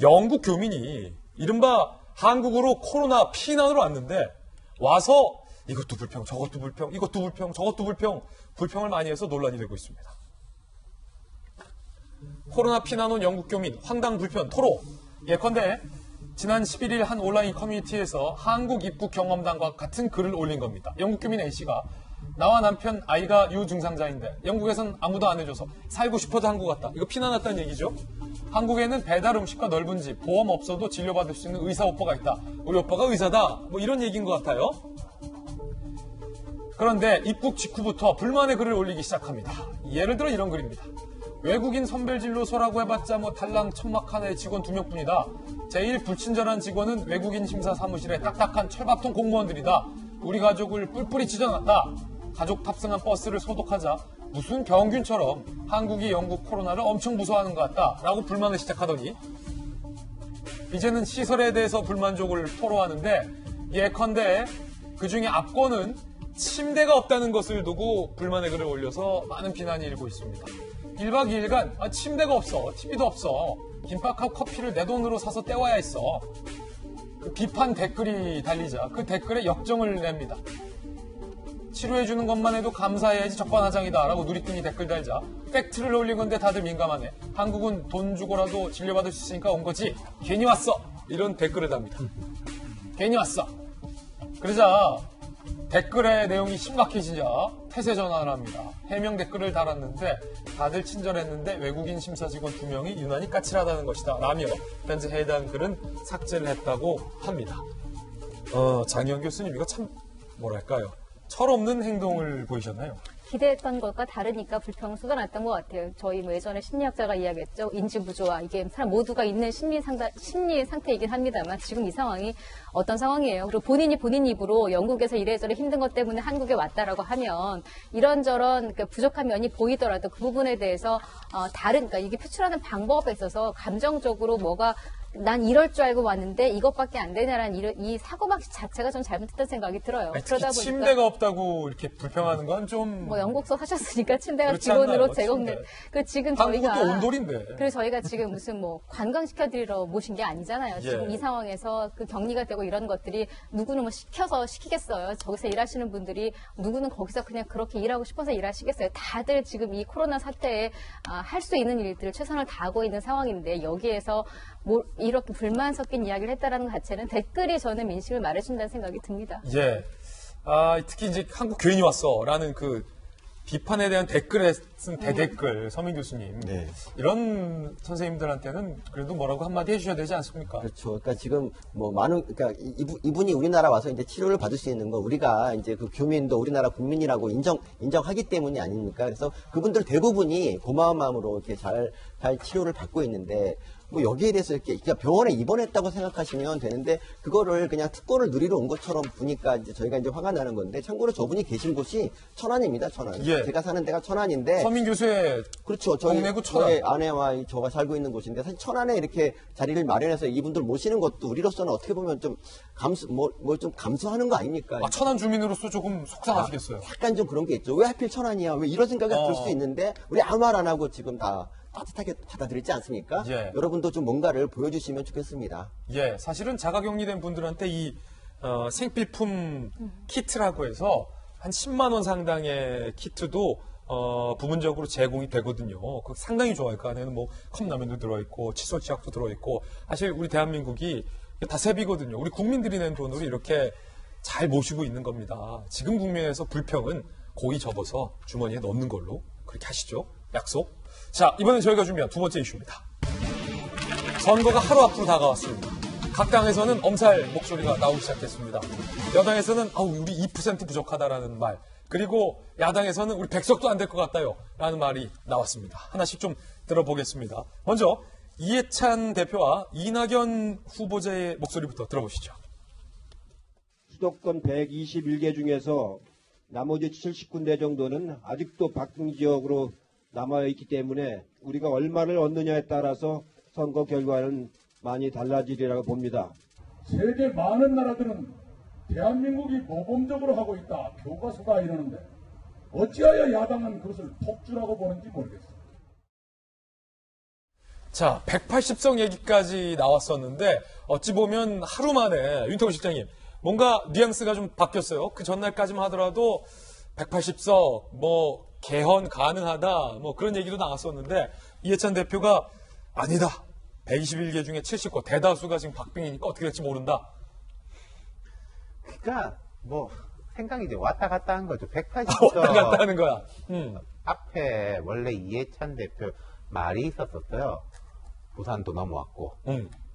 [SPEAKER 1] 영국 교민이 이른바 한국으로 코로나 피난으로 왔는데 와서 이것도 불평, 저것도 불평, 이것도 불평, 저것도 불평, 불평을 많이 해서 논란이 되고 있습니다. 코로나 피난 온 영국 교민 황당 불편 토로. 예컨대 지난 11일 한 온라인 커뮤니티에서 한국 입국 경험담과 같은 글을 올린 겁니다. 영국 교민 A씨가 나와 남편 아이가 유증상자인데 영국에선 아무도 안 해줘서 살고 싶어도 한국 갔다. 이거 피난 왔다는 얘기죠. 한국에는 배달 음식과 넓은 집, 보험 없어도 진료받을 수 있는 의사 오빠가 있다. 우리 오빠가 의사다. 뭐 이런 얘기인 것 같아요. 그런데 입국 직후부터 불만의 글을 올리기 시작합니다. 예를 들어 이런 글입니다. 외국인 선별진료소라고 해봤자 뭐 달랑 천막하나의 직원 2명뿐이다. 제일 불친절한 직원은 외국인 심사 사무실의 딱딱한 철밥통 공무원들이다. 우리 가족을 뿔뿔이 찢어놨다. 가족 탑승한 버스를 소독하자 무슨 병균처럼 한국이 영국 코로나를 엄청 무서워하는 것 같다. 라고 불만을 시작하더니 이제는 시설에 대해서 불만족을 토로하는데 예컨대 그중에 압권은 침대가 없다는 것을 두고 불만의 글을 올려서 많은 비난이 일고 있습니다. 1박 2일간 침대가 없어, TV도 없어, 김밥하고 커피를 내 돈으로 사서 때워야 했어. 그 비판 댓글이 달리자 그 댓글에 역정을 냅니다. 치료해주는 것만 해도 감사해야지 적반하장이다 라고 누리꾼이 댓글 달자 팩트를 올린 건데 다들 민감하네. 한국은 돈 주고라도 진료받을 수 있으니까 온 거지 괜히 왔어 이런 댓글을 답니다. 괜히 왔어. 그러자 댓글의 내용이 심각해지자 태세 전환을 합니다. 해명 댓글을 달았는데 다들 친절했는데 외국인 심사 직원 2명이 유난히 까칠하다는 것이다 라며 현재 해당 글은 삭제를 했다고 합니다. 장희영 교수님 이거 참 뭐랄까요? 철없는 행동을 보이셨나요?
[SPEAKER 7] 기대했던 것과 다르니까 불평은 쏟아났던 것 같아요. 저희 뭐 예전에 심리학자가 이야기했죠. 인지부조화. 이게 사람 모두가 있는 심리 상태이긴 합니다만 지금 이 상황이 어떤 상황이에요. 그리고 본인이 본인 입으로 영국에서 이래저래 힘든 것 때문에 한국에 왔다라고 하면 이런저런 부족한 면이 보이더라도 그 부분에 대해서 그러니까 이게 표출하는 방법에 있어서 감정적으로 뭐가 난 이럴 줄 알고 왔는데 이것밖에 안 되냐라는 이 사고방식 자체가 좀 잘못됐다는 생각이 들어요.
[SPEAKER 1] 아니,
[SPEAKER 7] 그러다 보니까
[SPEAKER 1] 침대가 없다고 이렇게 불평하는 건 좀
[SPEAKER 7] 뭐 영국서 사셨으니까 침대가
[SPEAKER 1] 그렇지
[SPEAKER 7] 기본으로
[SPEAKER 1] 않나요?
[SPEAKER 7] 제공된. 그 지금
[SPEAKER 1] 한국은
[SPEAKER 7] 저희가
[SPEAKER 1] 또 온돌인데.
[SPEAKER 7] 그래서 저희가 지금 무슨 뭐 관광시켜드리러 모신 게 아니잖아요. 지금
[SPEAKER 1] 예.
[SPEAKER 7] 이 상황에서 그 격리가 되고 이런 것들이 누구는 뭐 시키겠어요. 저기서 일하시는 분들이 누구는 거기서 그냥 그렇게 일하고 싶어서 일하시겠어요. 다들 지금 이 코로나 사태에 할 수 있는 일들을 최선을 다하고 있는 상황인데 여기에서 뭐 이렇게 불만 섞인 이야기를 했다라는 것 자체는 댓글이 저는 민심을 말해준다는 생각이 듭니다.
[SPEAKER 1] 예. 특히 이제 한국 교인이 왔어라는 그 비판에 대한 댓글에 쓴 대댓글 서민 교수님
[SPEAKER 2] 네.
[SPEAKER 1] 이런 선생님들한테는 그래도 뭐라고 한마디 해주셔야 되지 않습니까?
[SPEAKER 2] 그렇죠. 그러니까 지금 뭐 그러니까 이분이 우리나라 와서 이제 치료를 받을 수 있는 건 우리가 이제 그 교민도 우리나라 국민이라고 인정하기 때문이 아닙니까? 그래서 그분들 대부분이 고마운 마음으로 이렇게 잘 치료를 받고 있는데 뭐 여기에 대해서 이렇게 그냥 병원에 입원했다고 생각하시면 되는데 그거를 그냥 특권을 누리러 온 것처럼 보니까 이제 저희가 이제 화가 나는 건데 참고로 저분이 계신 곳이 천안입니다. 천안.
[SPEAKER 1] 예.
[SPEAKER 2] 제가 사는 데가 천안인데
[SPEAKER 1] 서민 교수의
[SPEAKER 2] 그렇죠.
[SPEAKER 1] 동네구 천안.
[SPEAKER 2] 저희 아내와 저가 살고 있는 곳인데 사실 천안에 이렇게 자리를 마련해서 이분들 모시는 것도 우리로서는 어떻게 보면 좀 좀 감수하는 거 아닙니까?
[SPEAKER 1] 천안 주민으로서 조금 속상하시겠어요.
[SPEAKER 2] 약간 좀 그런 게 있죠. 왜 하필 천안이야? 왜 이런 생각이 들 수 있는데 우리 아무 말 안 하고 지금 다 따뜻하게 받아들이지 않습니까?
[SPEAKER 1] 예.
[SPEAKER 2] 여러분도 좀 뭔가를 보여주시면 좋겠습니다.
[SPEAKER 1] 예, 사실은 자가격리된 분들한테 이 생필품 키트라고 해서 한 10만 원 상당의 키트도 부분적으로 제공이 되거든요. 그 상당히 좋아요. 그 안에는 뭐 컵라면도 들어있고 칫솔 치약도 들어있고 사실 우리 대한민국이 다 세비거든요. 우리 국민들이 낸 돈으로 이렇게 잘 모시고 있는 겁니다. 지금 국면에서 불평은 고이 접어서 주머니에 넣는 걸로 그렇게 하시죠. 약속. 자, 이번엔 저희가 준비한 두 번째 이슈입니다. 선거가 하루 앞으로 다가왔습니다. 각 당에서는 엄살 목소리가 나오기 시작했습니다. 여당에서는 우리 2% 부족하다라는 말, 그리고 야당에서는 우리 100석도 안 될 것 같다요 라는 말이 나왔습니다. 하나씩 좀 들어보겠습니다. 먼저 이해찬 대표와 이낙연 후보자의 목소리부터 들어보시죠.
[SPEAKER 9] 수도권 121개 중에서 나머지 70군데 정도는 아직도 박빙 지역으로 남아있기 때문에 우리가 얼마를 얻느냐에 따라서 선거 결과는 많이 달라지리라고 봅니다.
[SPEAKER 10] 세계 많은 나라들은 대한민국이 모범적으로 하고 있다, 교과서다 이러는데 어찌하여 야당은 그것을 독주라고 보는지 모르겠습니다.
[SPEAKER 1] 자, 180석 얘기까지 나왔었는데 어찌 보면 하루 만에 윤태호 실장님 뭔가 뉘앙스가 좀 바뀌었어요. 그 전날까지만 하더라도 180석 뭐 개헌 가능하다 뭐 그런 얘기도 나왔었는데 이해찬 대표가 아니다. 121개 중에 70개 대다수가 지금 박빙이니까 어떻게 될지 모른다.
[SPEAKER 3] 그러니까 뭐 생각이 이제 왔다 갔다 한 거죠. 180석
[SPEAKER 1] 왔다 갔다 하는 거야.
[SPEAKER 3] 앞에 원래 이해찬 대표 말이 있었어요. 부산도 넘어왔고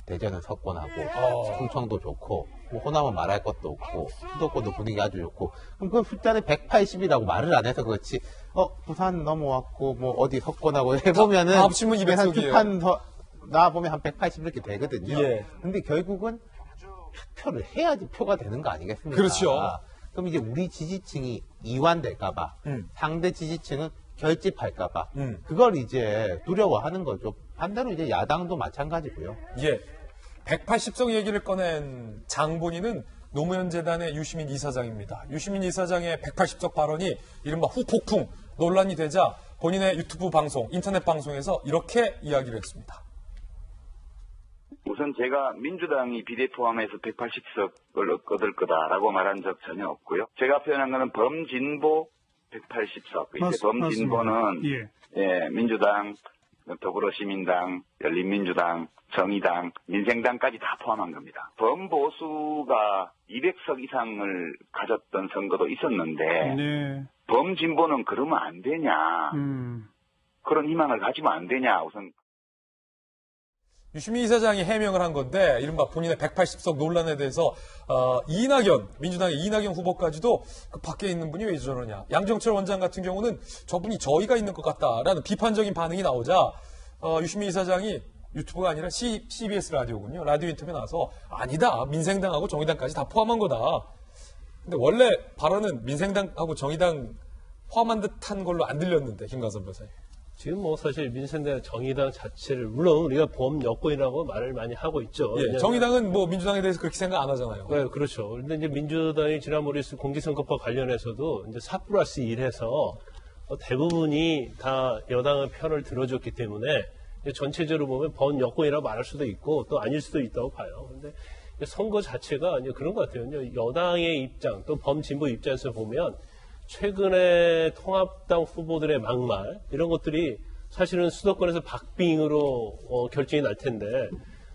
[SPEAKER 3] 대전은 석권하고 충청도 좋고 뭐 호남은 말할 것도 없고 수도권도 분위기 아주 좋고 그럼 그 숫자는 180이라고 말을 안 해서 그렇지 부산 넘어왔고 뭐 어디 석권하고 해보면은
[SPEAKER 1] 다 합치면 200석이에요.
[SPEAKER 3] 나와보면 한 180 이렇게 되거든요.
[SPEAKER 1] 예.
[SPEAKER 3] 근데 결국은 표를 해야지 표가 되는 거 아니겠습니까?
[SPEAKER 1] 그렇죠.
[SPEAKER 3] 그럼 이제 우리 지지층이 이완될까봐 상대 지지층은 결집할까봐 그걸 이제 두려워하는 거죠. 반대로 이제 야당도 마찬가지고요.
[SPEAKER 1] 예. 180석 얘기를 꺼낸 장본인은 노무현 재단의 유시민 이사장입니다. 유시민 이사장의 180석 발언이 이른바 후폭풍 논란이 되자 본인의 유튜브 방송, 인터넷 방송에서 이렇게 이야기를 했습니다.
[SPEAKER 11] 우선 제가 민주당이 비례 포함해서 180석을 얻을 거다라고 말한 적 전혀 없고요. 제가 표현한 것은 범진보 180석. 이제 범진보는 예, 민주당, 더불어시민당, 열린민주당, 정의당, 민생당까지 다 포함한 겁니다. 범보수가 200석 이상을 가졌던 선거도 있었는데 범진보는 그러면 안 되냐. 그런 희망을 가지면 안 되냐. 우선
[SPEAKER 1] 유시민 이사장이 해명을 한 건데 이른바 본인의 180석 논란에 대해서 이낙연, 민주당의 이낙연 후보까지도 그 밖에 있는 분이 왜 저러냐. 양정철 원장 같은 경우는 저분이 저희가 있는 것 같다라는 비판적인 반응이 나오자 유시민 이사장이 유튜브가 아니라 CBS 라디오군요. 라디오 인터뷰에 나와서 아니다. 민생당하고 정의당까지 다 포함한 거다. 근데 원래 발언은 민생당하고 정의당 포함한 듯한 걸로 안 들렸는데 김관선 변호사님.
[SPEAKER 8] 지금 뭐 사실 민생당 정의당 자체를 물론 우리가 범여권이라고 말을 많이 하고 있죠.
[SPEAKER 1] 예, 정의당은 뭐 민주당에 대해서 그렇게 생각 안 하잖아요.
[SPEAKER 8] 네, 그렇죠. 그런데 이제 민주당이 지난번에 공직선거법 관련해서도 이제 4+1해서 대부분이 다 여당의 편을 들어줬기 때문에 전체적으로 보면 범여권이라고 말할 수도 있고 또 아닐 수도 있다고 봐요. 그런데 선거 자체가 이제 그런 것 같아요. 여당의 입장 또 범진보 입장에서 보면 최근에 통합당 후보들의 막말 이런 것들이 사실은 수도권에서 박빙으로 결정이 날 텐데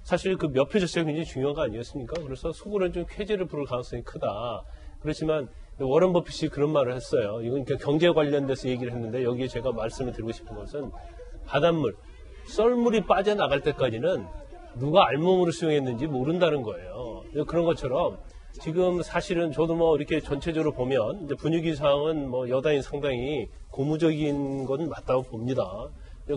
[SPEAKER 8] 사실 그 몇 표 자체가 굉장히 중요한 거 아니었습니까? 그래서 속으로는 좀 쾌재를 부를 가능성이 크다. 그렇지만 워런 버핏이 그런 말을 했어요. 이건 경제 관련돼서 얘기를 했는데 여기에 제가 말씀을 드리고 싶은 것은 바닷물, 썰물이 빠져나갈 때까지는 누가 알몸으로 수용했는지 모른다는 거예요. 그런 것처럼 지금 사실은 저도 뭐 이렇게 전체적으로 보면 이제 분위기상은 뭐 여당이 상당히 고무적인 건 맞다고 봅니다.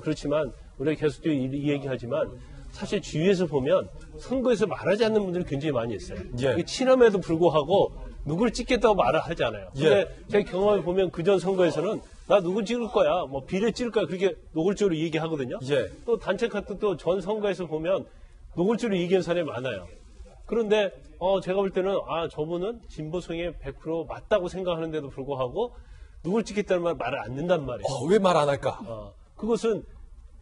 [SPEAKER 8] 그렇지만 우리가 계속 이 얘기하지만 사실 주위에서 보면 선거에서 말하지 않는 분들이 굉장히 많이 있어요.
[SPEAKER 1] 예.
[SPEAKER 8] 친함에도 불구하고 누구를 찍겠다고 말을 하잖아요. 근데 제 경험을 보면 그전 선거에서는 나 누구 찍을 거야, 뭐 비례 찍을 거야 그렇게 노골적으로 얘기하거든요. 또 단체 카드 또 전 선거에서 보면 노골적으로 얘기하는 사람이 많아요. 그런데 제가 볼 때는 저분은 진보성에 100% 맞다고 생각하는데도 불구하고 누굴 찍겠다는 말을 안 듣는단 말이에요.
[SPEAKER 1] 왜 말 안 할까?
[SPEAKER 8] 그것은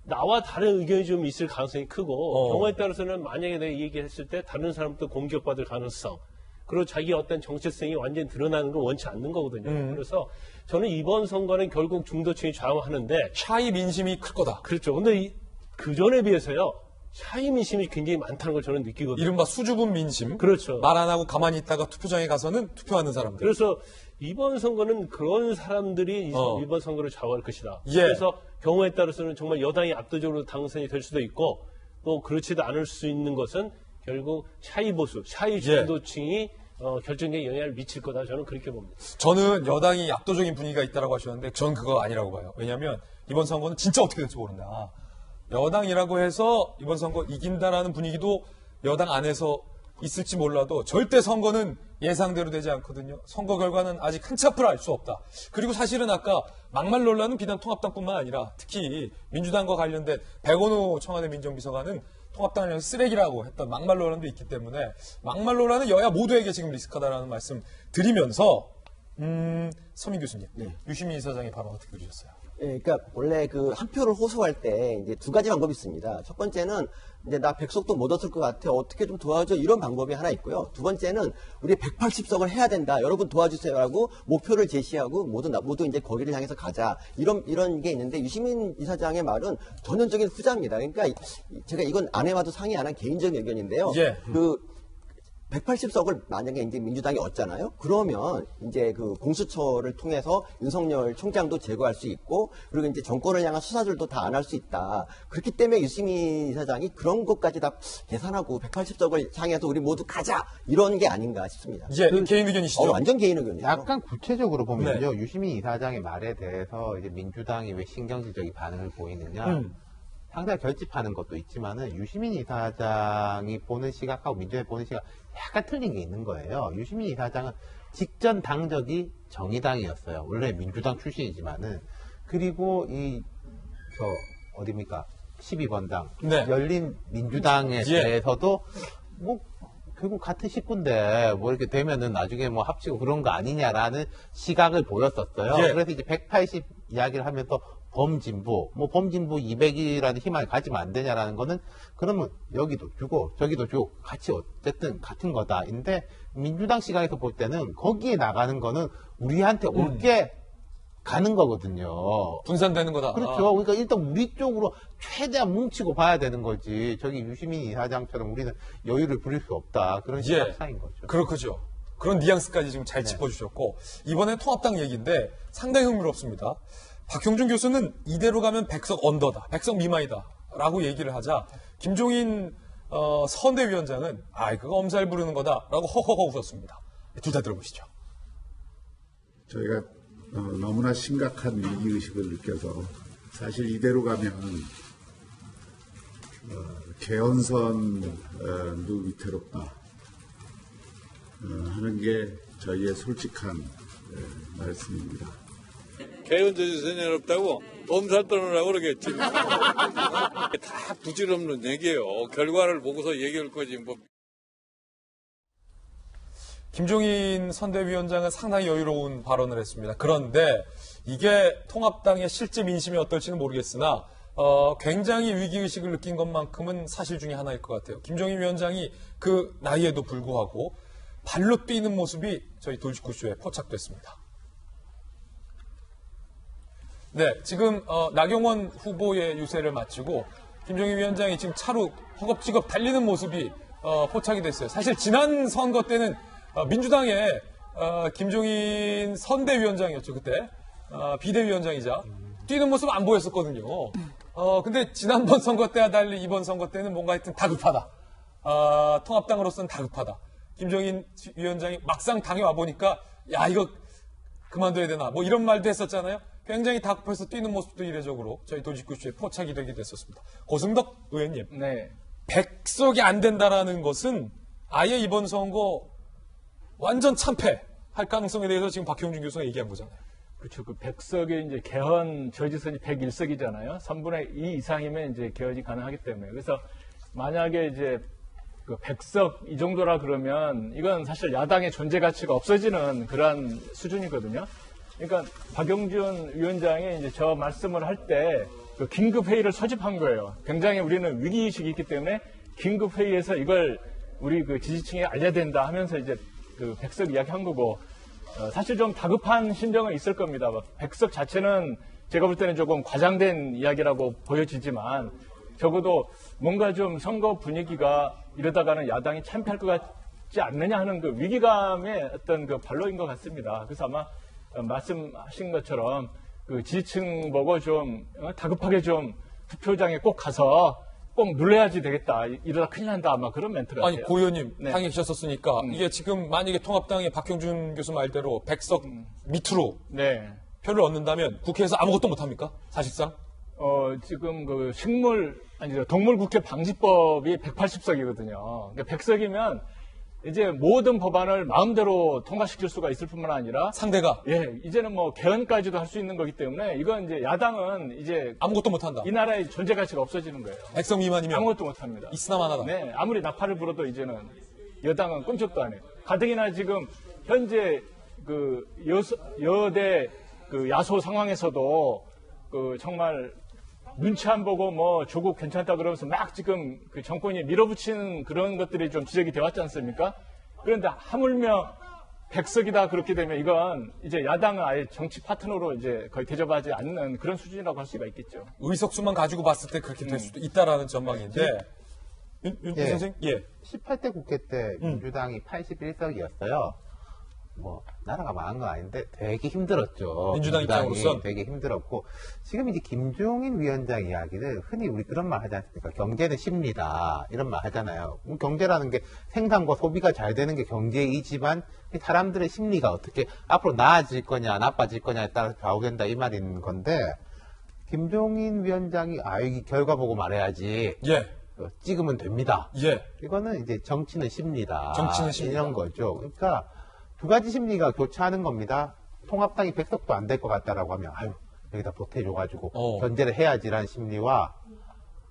[SPEAKER 8] 나와 다른 의견이 좀 있을 가능성이 크고 경우에 따라서는 만약에 내가 얘기했을 때 다른 사람도 공격받을 가능성 그리고 자기 어떤 정체성이 완전히 드러나는 걸 원치 않는 거거든요. 그래서 저는 이번 선거는 결국 중도층이 좌우하는데
[SPEAKER 1] 차이 민심이 클 거다.
[SPEAKER 8] 그렇죠. 근데 그 전에 비해서요. 차이 민심이 굉장히 많다는 걸 저는 느끼거든요.
[SPEAKER 1] 이른바 수줍은 민심.
[SPEAKER 8] 그렇죠.
[SPEAKER 1] 말 안 하고 가만히 있다가 투표장에 가서는 투표하는 사람들.
[SPEAKER 8] 그래서 이번 선거는 그런 사람들이 이번 선거를 좌우할 것이다.
[SPEAKER 1] 예.
[SPEAKER 8] 그래서 경우에 따라서는 정말 여당이 압도적으로 당선이 될 수도 있고 또 그렇지도 않을 수 있는 것은 결국 샤이 보수, 샤이 중도층이 결정적인 영향을 미칠 거다. 저는 그렇게 봅니다.
[SPEAKER 1] 저는 여당이 압도적인 분위기가 있다고 하셨는데 전 그거 아니라고 봐요. 왜냐하면 이번 선거는 진짜 어떻게 될지 모른다. 여당이라고 해서 이번 선거 이긴다라는 분위기도 여당 안에서 있을지 몰라도 절대 선거는 예상대로 되지 않거든요. 선거 결과는 아직 한치 앞을 알 수 없다. 그리고 사실은 아까 막말 논란은 비단 통합당뿐만 아니라 특히 민주당과 관련된 백원호 청와대 민정비서관은 통합당을 쓰레기라고 했던 막말 논란도 있기 때문에 막말 논란은 여야 모두에게 지금 리스크다라는 말씀 드리면서 서민 교수님,
[SPEAKER 2] 네.
[SPEAKER 1] 유시민 이사장의 발언 어떻게 들으셨어요?
[SPEAKER 2] 예, 그러니까 원래 그 한 표를 호소할 때 이제 두 가지 방법이 있습니다. 첫 번째는 이제 나 100석도 못 얻을 것 같아. 어떻게 좀 도와줘. 이런 방법이 하나 있고요. 두 번째는 우리 180석을 해야 된다. 여러분 도와주세요라고 목표를 제시하고 모두 이제 거기를 향해서 가자. 이런 게 있는데 유시민 이사장의 말은 전형적인 후자입니다. 그러니까 제가 이건 안 해봐도 상의 안 한 개인적인 의견인데요.
[SPEAKER 1] 예.
[SPEAKER 2] 180석을 만약에 이제 민주당이 얻잖아요. 그러면 이제 그 공수처를 통해서 윤석열 총장도 제거할 수 있고, 그리고 이제 정권을 향한 수사들도 다 안 할 수 있다. 그렇기 때문에 유시민 이사장이 그런 것까지 다 계산하고 180석을 향해서 우리 모두 가자 이런 게 아닌가 싶습니다.
[SPEAKER 1] 예, 개인 의견이시죠?
[SPEAKER 2] 완전 개인 의견이에요.
[SPEAKER 3] 약간 구체적으로 보면요, 유시민 이사장의 말에 대해서 이제 민주당이 왜 신경질적인 반응을 보이느냐. 상당히 결집하는 것도 있지만은 유시민 이사장이 보는 시각하고 민주당이 보는 시각 약간 틀린 게 있는 거예요. 유시민 이사장은 직전 당적이 정의당이었어요. 원래 민주당 출신이지만은. 그리고 어디입니까? 12번당.
[SPEAKER 1] 네.
[SPEAKER 3] 열린 민주당에 대해서도 뭐 결국 같은 식구인데 뭐 이렇게 되면은 나중에 뭐 합치고 그런 거 아니냐라는 시각을 보였었어요.
[SPEAKER 1] 예.
[SPEAKER 3] 그래서 이제 180 이야기를 하면서 범진보 200이라는 희망을 가지면 안 되냐라는 거는 그러면 여기도 주고 저기도 주고 같이 어쨌든 같은 거다인데 민주당 시각에서 볼 때는 거기에 나가는 거는 우리한테 올게 가는 거거든요.
[SPEAKER 1] 분산되는 거다.
[SPEAKER 3] 그렇죠. 그러니까 일단 우리 쪽으로 최대한 뭉치고 봐야 되는 거지. 저기 유시민 이사장처럼 우리는 여유를 부릴 수 없다. 그런 시각차이인 거죠.
[SPEAKER 1] 그렇죠. 그런 뉘앙스까지 지금 잘 짚어주셨고, 이번엔 통합당 얘기인데 상당히 흥미롭습니다. 박형준 교수는 이대로 가면 100석 언더다, 100석 미만이다 라고 얘기를 하자, 김종인 선대위원장은 그거 엄살 부르는 거다 라고 허허허 웃었습니다. 둘 다 들어보시죠.
[SPEAKER 12] 저희가 너무나 심각한 위기의식을 느껴서 사실 이대로 가면 개헌선도 위태롭다 하는 게 저희의 솔직한 말씀입니다.
[SPEAKER 13] 개헌전이 전혀 없다고 엄살 떠느라고 그러겠지. 다 부질없는 얘기예요. 결과를 보고서 얘기할 거지 뭐.
[SPEAKER 1] 김종인 선대위원장은 상당히 여유로운 발언을 했습니다. 그런데 이게 통합당의 실제 민심이 어떨지는 모르겠으나 굉장히 위기의식을 느낀 것만큼은 사실 중에 하나일 것 같아요. 김종인 위원장이 그 나이에도 불구하고 발로 뛰는 모습이 저희 돌직구쇼에 포착됐습니다. 네, 지금 나경원 후보의 유세를 마치고 김종인 위원장이 지금 차로 허겁지겁 달리는 모습이 포착이 됐어요. 사실 지난 선거 때는 민주당의 김종인 선대위원장이었죠, 그때. 비대위원장이자. 뛰는 모습은 안 보였었거든요. 근데 지난번 선거 때와 달리 이번 선거 때는 뭔가 하여튼 다급하다. 통합당으로서는 다급하다. 김종인 위원장이 막상 당에 와보니까, 이거 그만둬야 되나. 뭐 이런 말도 했었잖아요. 굉장히 다급해서 뛰는 모습도 이례적으로 저희 도직구쇼에 포착이 되게 됐었습니다. 고승덕 의원님.
[SPEAKER 4] 네.
[SPEAKER 1] 100석이 안 된다라는 것은 아예 이번 선거 완전 참패할 가능성에 대해서 지금 박형준 교수가 얘기한 거잖아요.
[SPEAKER 4] 그렇죠. 그 100석의 이제 개헌 저지선이 101석이잖아요. 3분의 2 이상이면 이제 개헌이 가능하기 때문에. 그래서 만약에 이제 그 100석 이 정도라 그러면 이건 사실 야당의 존재 가치가 없어지는 그러한 수준이거든요. 그러니까 박영준 위원장이 이제 저 말씀을 할 때 그 긴급 회의를 소집한 거예요. 굉장히 우리는 위기의식이 있기 때문에 긴급 회의에서 이걸 우리 그 지지층에 알려야 된다 하면서 이제 그 100석 이야기 한 거고, 사실 좀 다급한 심정은 있을 겁니다. 100석 자체는 제가 볼 때는 조금 과장된 이야기라고 보여지지만 적어도 뭔가 좀 선거 분위기가 이러다가는 야당이 참패할 것 같지 않느냐 하는 그 위기감의 어떤 그 발로인 것 같습니다. 그래서 아마 말씀하신 것처럼 그 지지층 보고 좀 다급하게 좀 투표장에 꼭 가서 꼭 눌러야지 되겠다. 이러다 큰일 난다. 아마 그런 멘트 같아요.
[SPEAKER 1] 아니, 고 의원님
[SPEAKER 4] 네.
[SPEAKER 1] 당에 계셨었으니까 이게 지금 만약에 통합당의 박형준 교수 말대로 100석 밑으로 표를 얻는다면 국회에서 아무것도 못합니까? 사실상?
[SPEAKER 4] 지금 그 동물국회 방지법이 180석이거든요. 그러니까 100석이면 이제 모든 법안을 마음대로 통과시킬 수가 있을 뿐만 아니라
[SPEAKER 1] 상대가
[SPEAKER 4] 이제는 뭐 개헌까지도 할 수 있는 거기 때문에 이건 이제 야당은 이제
[SPEAKER 1] 아무것도 못한다.
[SPEAKER 4] 이 나라의 존재 가치가 없어지는 거예요.
[SPEAKER 1] 100석 미만이면
[SPEAKER 4] 아무것도 못합니다.
[SPEAKER 1] 있으나마나다.
[SPEAKER 4] 네, 아무리 나팔을 불어도 이제는 여당은 끔찍도 안 해요. 가뜩이나 지금 현재 그 여대 그 야소 상황에서도 그 정말 눈치 안 보고 뭐 조국 괜찮다 그러면서 막 지금 그 정권이 밀어붙이는 그런 것들이 좀 지적이 되었지 않습니까? 그런데 하물며 백석이다 그렇게 되면 이건 이제 야당은 아예 정치 파트너로 이제 거의 대접하지 않는 그런 수준이라고 할 수가 있겠죠.
[SPEAKER 1] 의석수만 가지고 봤을 때 그렇게 될 수도 있다라는 전망인데. 윤
[SPEAKER 3] 예.
[SPEAKER 1] 선생, 예.
[SPEAKER 3] 18대 국회 때 민주당이 81석이었어요. 뭐 나라가 망한 건 아닌데 되게 힘들었죠.
[SPEAKER 1] 민주당 입장으로선
[SPEAKER 3] 되게 힘들었고 지금 이제 김종인 위원장 이야기는 흔히 우리 그런 말 하지 않습니까? 경제는 심리다 이런 말 하잖아요. 경제라는 게 생산과 소비가 잘 되는 게 경제이지만 사람들의 심리가 어떻게 앞으로 나아질 거냐 나빠질 거냐에 따라서 좌우된다 이 말인 건데 김종인 위원장이 이 결과 보고 말해야지.
[SPEAKER 1] 예.
[SPEAKER 3] 찍으면 됩니다.
[SPEAKER 1] 예.
[SPEAKER 3] 이거는 이제 정치는 심리다.
[SPEAKER 1] 정치는 심리다.
[SPEAKER 3] 이런 거죠. 그러니까 두 가지 심리가 교차하는 겁니다. 통합당이 100석도 안 될 것 같다라고 하면 여기다 보태줘가지고 견제를 해야지라는 심리와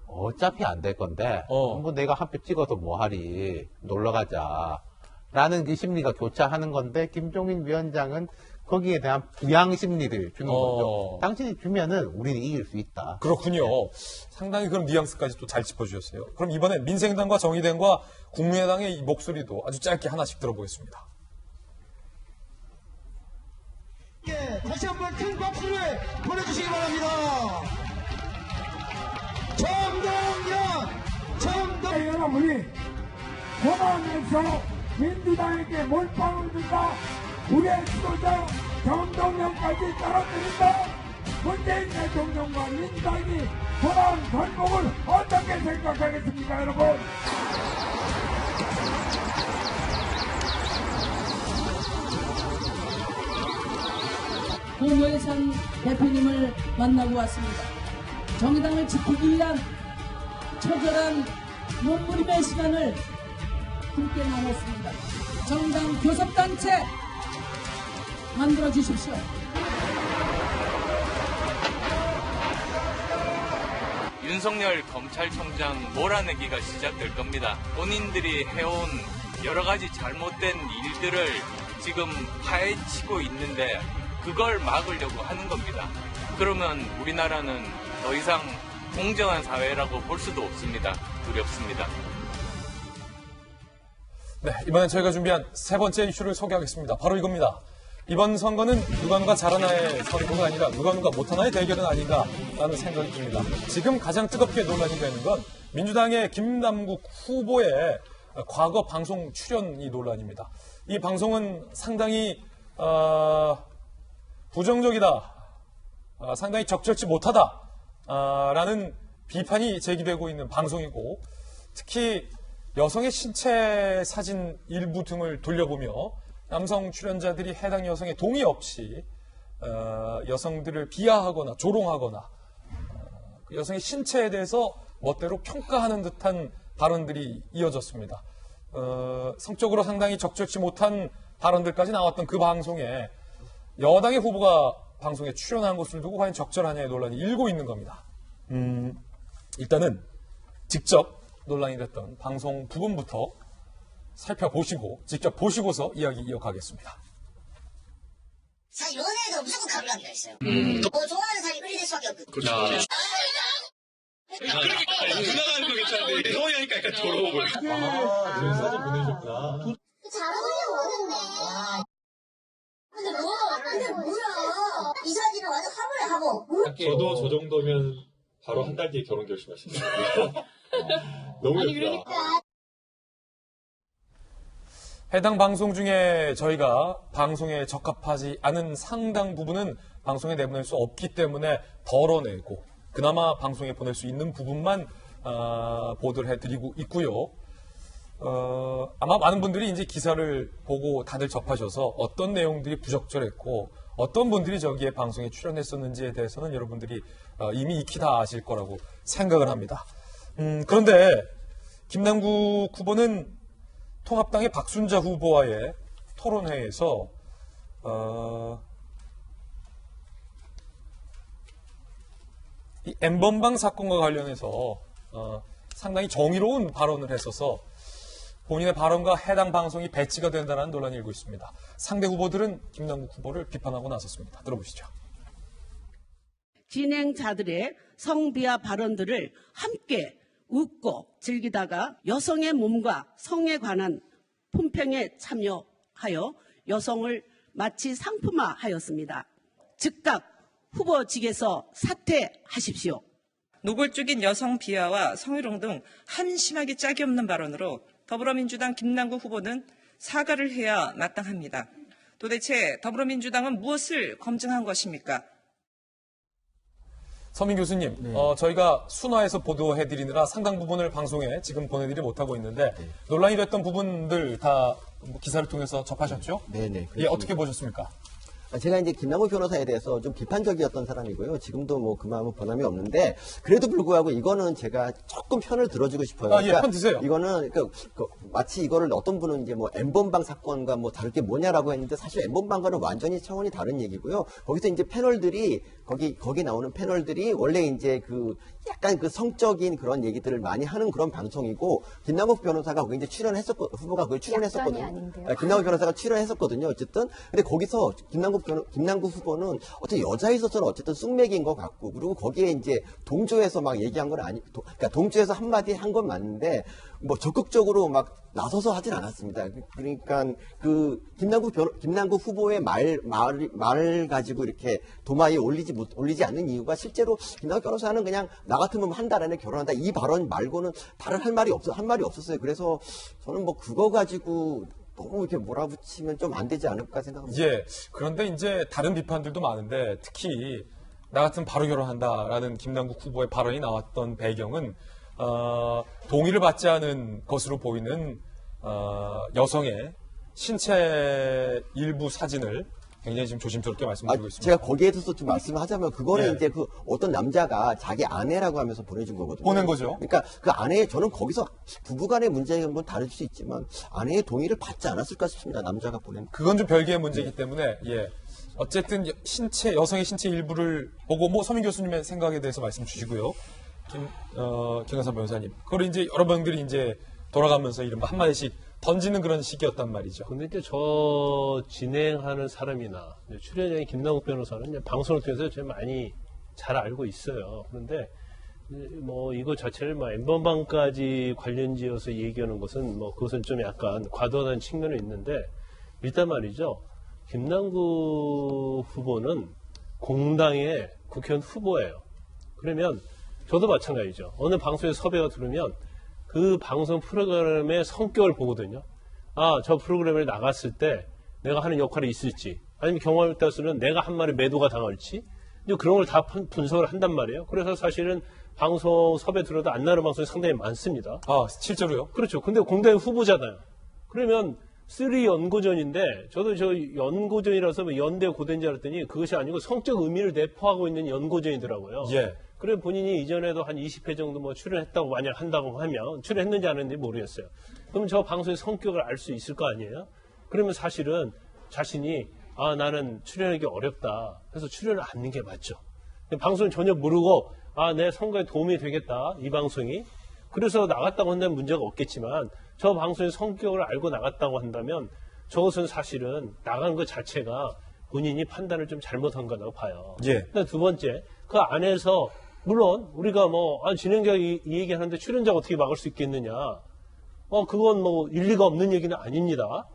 [SPEAKER 3] 어차피 안 될 건데 뭐 내가 한 표 찍어서 뭐하리 놀러가자 라는 그 심리가 교차하는 건데 김종인 위원장은 거기에 대한 부양 심리를 주는 거죠. 당신이 주면은 우리는 이길 수 있다.
[SPEAKER 1] 그렇군요. 상당히 그런 뉘앙스까지 또 잘 짚어주셨어요. 그럼 이번엔 민생당과 정의당과 국민의당의 이 목소리도 아주 짧게 하나씩 들어보겠습니다.
[SPEAKER 14] 예, 다시 한번 큰 박수를 보내주시기 바랍니다. 정동영
[SPEAKER 10] 여러분이 고마움에서 민주당에게 몰빵을 준다. 우리의 지도자 정동영까지 떨어뜨린다. 문재인 대통령과 민주당이 돌아온 결국을 어떻게 생각하겠습니까, 여러분?
[SPEAKER 15] 노회찬 대표님을 만나고 왔습니다. 정의당을 지키기 위한 처절한 몸부림의 시간을 함께 나눴습니다. 정의당 교섭단체 만들어 주십시오.
[SPEAKER 16] 윤석열 검찰총장 몰아내기가 시작될 겁니다. 본인들이 해온 여러 가지 잘못된 일들을 지금 파헤치고 있는데 그걸 막으려고 하는 겁니다. 그러면 우리나라는 더 이상 공정한 사회라고 볼 수도 없습니다. 두렵습니다.
[SPEAKER 1] 네, 이번엔 저희가 준비한 세 번째 이슈를 소개하겠습니다. 바로 이겁니다. 이번 선거는 누가 누가 잘하나의 선거가 아니라 누가 누가 못하나의 대결은 아닌가라는 생각이 듭니다. 지금 가장 뜨겁게 논란이 되는 건 민주당의 김남국 후보의 과거 방송 출연이 논란입니다. 이 방송은 상당히 부정적이다, 상당히 적절치 못하다라는 비판이 제기되고 있는 방송이고, 특히 여성의 신체 사진 일부 등을 돌려보며 남성 출연자들이 해당 여성의 동의 없이 여성들을 비하하거나 조롱하거나 그 여성의 신체에 대해서 멋대로 평가하는 듯한 발언들이 이어졌습니다. 성적으로 상당히 적절치 못한 발언들까지 나왔던 그 방송에 여당의 후보가 방송에 출연한 것을 두고 과연 적절하냐의 논란이 일고 있는 겁니다. 일단은 직접 논란이 됐던 방송 부분부터 살펴보시고 직접 보시고서 이야기 이어가겠습니다.
[SPEAKER 17] 사실 연애도 무조건 가불관계가 있어요. 좋아하는 사람이 끌리될 수밖에 없거든요.
[SPEAKER 18] 그렇죠. 누나가 하는 거 괜찮은데 성원이 하니까 약간 더러워 보여.
[SPEAKER 14] 사진 보내줬구나.
[SPEAKER 17] 잘하려고 하는데. 근데 뭐야? 이 사진을 완전 화물을 하고.
[SPEAKER 18] 저도 저 정도면 바로 한 달 뒤에 결혼 결심하시네요. 너무 예쁘다.
[SPEAKER 1] 해당 방송 중에 저희가 방송에 적합하지 않은 상당 부분은 방송에 내보낼 수 없기 때문에 덜어내고 그나마 방송에 보낼 수 있는 부분만 보도를 해드리고 있고요. 아마 많은 분들이 이제 기사를 보고 다들 접하셔서 어떤 내용들이 부적절했고 어떤 분들이 저기에 방송에 출연했었는지에 대해서는 여러분들이 이미 익히 다 아실 거라고 생각을 합니다. 그런데 김남국 후보는 통합당의 박순자 후보와의 토론회에서 이 N번방 사건과 관련해서 상당히 정의로운 발언을 했어서 본인의 발언과 해당 방송이 배치가 된다는 논란이 일고 있습니다. 상대 후보들은 김남국 후보를 비판하고 나섰습니다. 들어보시죠.
[SPEAKER 15] 진행자들의 성비하 발언들을 함께 웃고 즐기다가 여성의 몸과 성에 관한 품평에 참여하여 여성을 마치 상품화하였습니다. 즉각 후보직에서 사퇴하십시오.
[SPEAKER 19] 노골적인 여성 비하와 성희롱 등 한심하게 짝이 없는 발언으로 더불어민주당 김남국 후보는 사과를 해야 마땅합니다. 도대체 더불어민주당은 무엇을 검증한 것입니까?
[SPEAKER 1] 서민 교수님, 저희가 순화해서 보도해드리느라 상당 부분을 방송에 지금 보내드리지 못하고 있는데 논란이 됐던 부분들 다 기사를 통해서 접하셨죠?
[SPEAKER 2] 네네.
[SPEAKER 1] 예, 어떻게 보셨습니까?
[SPEAKER 2] 제가 이제 김남국 변호사에 대해서 좀 비판적이었던 사람이고요. 지금도 뭐 그 마음은 변함이 없는데 그래도 불구하고 이거는 제가 조금 편을 들어주고 싶어요.
[SPEAKER 1] 예, 편 드세요.
[SPEAKER 2] 이거는 마치 이거를 어떤 분은 이제 뭐 N번방 사건과 뭐 다를 게 뭐냐라고 했는데 사실 N번방과는 완전히 차원이 다른 얘기고요. 거기서 이제 패널들이 거기 나오는 패널들이 원래 이제 그 약간 그 성적인 그런 얘기들을 많이 하는 그런 방송이고 김남국 변호사가 거기 이제 후보가 그걸 출연했었거든요. 김남국 변호사가 출연했었거든요. 어쨌든 근데 거기서 김남국 후보는 어떤 여자에 있어서는 어쨌든 쑥맥인 것 같고 그리고 거기에 이제 동조해서 막 얘기한 건 그러니까 동조해서 한마디 한 건 맞는데 뭐 적극적으로 막 나서서 하진 않았습니다. 그러니까 그 김남국 후보의 말 가지고 이렇게 도마에 올리지 않는 이유가 실제로 김남국 변호사는 그냥 나 같으면 한 달 안에 결혼한다 이 발언 말고는 다른 한 말이 없었어요. 그래서 저는 뭐 그거 가지고 너무 이렇게 몰아붙이면 좀 안 되지 않을까 생각합니다.
[SPEAKER 1] 예. 그런데 이제 다른 비판들도 많은데 특히 나 같으면 바로 결혼한다라는 김남국 후보의 발언이 나왔던 배경은 동의를 받지 않은 것으로 보이는 여성의 신체 일부 사진을 굉장히 지금 조심스럽게 말씀드리고 있습니다.
[SPEAKER 2] 제가 거기에 대해서 좀 말씀하자면 그거는
[SPEAKER 1] 예.
[SPEAKER 2] 이제 그 어떤 남자가 자기 아내라고 하면서 보내준 거거든요.
[SPEAKER 1] 보낸 거죠.
[SPEAKER 2] 그러니까 그 아내 저는 거기서 부부간의 문제는 뭐 다를 수 있지만 아내의 동의를 받지 않았을까 싶습니다. 남자가 보낸.
[SPEAKER 1] 그건 좀 별개의 문제이기 때문에 예. 어쨌든 여성의 신체 일부를 보고 뭐 서민 교수님의 생각에 대해서 말씀 주시고요. 김영삼 변호사님. 그걸 이제 여러 명들이 이제 돌아가면서 이른바 한마디씩 던지는 그런 시기였단 말이죠.
[SPEAKER 8] 근데 이제 저 진행하는 사람이나 출연자인 김남국 변호사는 이제 방송을 통해서 제일 많이 잘 알고 있어요. 그런데 뭐 이거 자체를 뭐 N번방까지 관련지어서 얘기하는 것은 뭐 그것은 좀 약간 과도한 측면이 있는데 일단 말이죠. 김남국 후보는 공당의 국회의원 후보예요. 그러면 저도 마찬가지죠. 어느 방송에 섭외가 들으면 그 방송 프로그램의 성격을 보거든요. 아, 저 프로그램에 나갔을 때 내가 하는 역할이 있을지, 아니면 경험에 따라서는 내가 한 말에 매도가 당할지, 이제 그런 걸 다 분석을 한단 말이에요. 그래서 사실은 방송 섭외 들어도 안 나오는 방송이 상당히 많습니다.
[SPEAKER 1] 아, 실제로요?
[SPEAKER 8] 그렇죠. 근데 공당의 후보잖아요. 그러면 3 연고전인데, 저도 저 연고전이라서 뭐 연대 고대인 줄 알았더니 그것이 아니고 성적 의미를 내포하고 있는 연고전이더라고요.
[SPEAKER 1] 예.
[SPEAKER 8] 그래 본인이 이전에도 한 20회 정도 뭐 출연했다고 만약 한다고 하면 출연했는지 안 했는지 모르겠어요. 그럼 저 방송의 성격을 알 수 있을 거 아니에요? 그러면 사실은 자신이 아 나는 출연하기 어렵다. 그래서 출연을 안 하는 게 맞죠. 방송 전혀 모르고 아 내 선거에 도움이 되겠다 이 방송이. 그래서 나갔다고 한다면 문제가 없겠지만 저 방송의 성격을 알고 나갔다고 한다면 저것은 사실은 나간 것 자체가 본인이 판단을 좀 잘못한 거라고 봐요.
[SPEAKER 1] 예.
[SPEAKER 8] 두 번째 그 안에서 물론 우리가 뭐 진행자가 이 얘기하는데 출연자가 어떻게 막을 수 있겠느냐. 그건 뭐 일리가 없는 얘기는 아닙니다.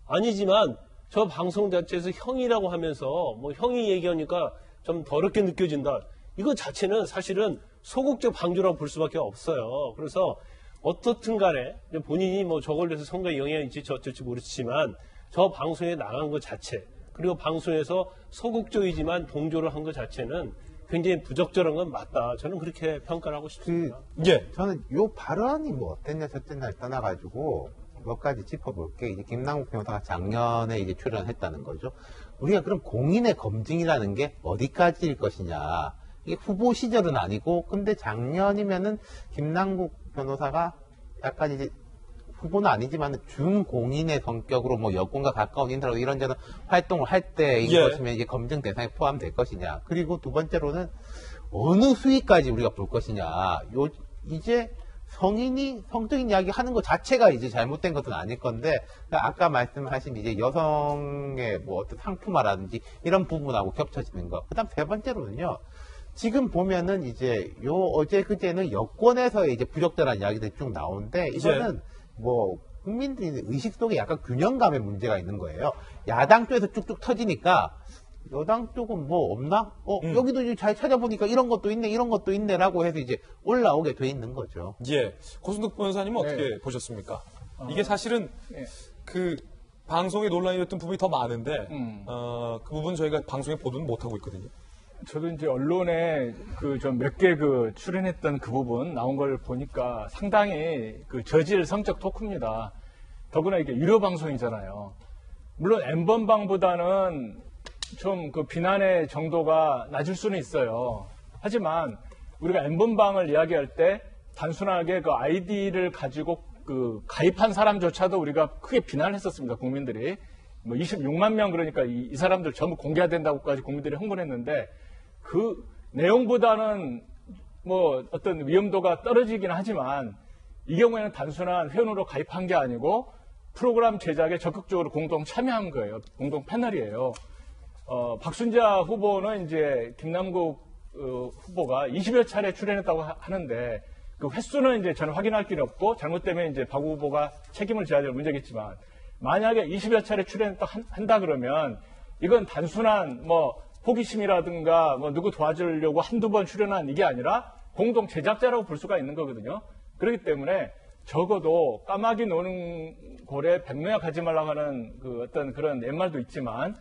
[SPEAKER 8] 아니지만 저 방송 자체에서 형이라고 하면서 뭐 형이 얘기하니까 좀 더럽게 느껴진다. 이거 자체는 사실은 소극적 방조라고 볼 수밖에 없어요. 그래서 어떻든 간에 본인이 뭐 저걸로 해서 선거에 영향이 있을지 어쩔지 모르지만 저 방송에 나간 것 자체 그리고 방송에서 소극적이지만 동조를 한 것 자체는 굉장히 부적절한 건 맞다. 저는 그렇게 평가를 하고 싶습니다.
[SPEAKER 1] 예.
[SPEAKER 3] 저는 요 발언이 뭐 어땠냐 저땠냐를 떠나가지고 몇 가지 짚어볼게. 이제 김남국 변호사가 작년에 이제 출연했다는 거죠. 우리가 그럼 공인의 검증이라는 게 어디까지일 것이냐. 이게 후보 시절은 아니고, 근데 작년이면은 김남국 변호사가 약간 이제 후보는 아니지만 준공인의 성격으로 뭐 여권과 가까운 인사로 이런저런 활동을 할 때인 것이면 이게 검증 대상에 포함될 것이냐. 그리고 두 번째로는 어느 수위까지 우리가 볼 것이냐. 이제 성인이 성적인 이야기 하는 것 자체가 이제 잘못된 것은 아닐 건데, 그러니까 아까 말씀하신 이제 여성의 뭐 어떤 상품화라든지 이런 부분하고 겹쳐지는 거. 그 다음 세 번째로는요, 지금 보면은 이제 어제 그제는 여권에서의 이제 부적절한 이야기들이 쭉 나오는데, 이거는 뭐 국민들의 의식 속에 약간 균형감의 문제가 있는 거예요. 야당 쪽에서 쭉쭉 터지니까 여당 쪽은 뭐 없나? 여기도 이제 잘 찾아보니까 이런 것도 있네라고 해서 이제 올라오게 돼 있는 거죠.
[SPEAKER 1] 예. 고순득 변호사님은 어떻게 보셨습니까? 이게 사실은 그 방송에 논란이 됐던 부분이 더 많은데, 그 부분 저희가 방송에 보도는 못하고 있거든요.
[SPEAKER 4] 저도 이제 언론에 그 좀 몇 개 그 출연했던 그 부분 나온 걸 보니까 상당히 그 저질 성적 토크입니다. 더구나 이게 유료 방송이잖아요. 물론 N번방보다는 좀 그 비난의 정도가 낮을 수는 있어요. 하지만 우리가 N번방을 이야기할 때 단순하게 그 아이디를 가지고 그 가입한 사람조차도 우리가 크게 비난을 했었습니다. 국민들이. 뭐 26만 명 그러니까 이 사람들 전부 공개해야 된다고까지 국민들이 흥분을 했는데, 그 내용보다는 뭐 어떤 위험도가 떨어지긴 하지만 이 경우에는 단순한 회원으로 가입한 게 아니고 프로그램 제작에 적극적으로 공동 참여한 거예요. 공동 패널이에요. 박순자 후보는 이제 김남국 후보가 20여 차례 출연했다고 하는데, 그 횟수는 이제 저는 확인할 길이 없고 잘못되면 이제 박 후보가 책임을 져야 될 문제겠지만, 만약에 20여 차례 한다 그러면 이건 단순한 뭐 호기심이라든가 뭐 누구 도와주려고 한두 번 출연한 이게 아니라 공동 제작자라고 볼 수가 있는 거거든요. 그렇기 때문에 적어도 까마귀 노는 골에 백노약 하지 말라고 하는 그 어떤 그런 옛말도 있지만,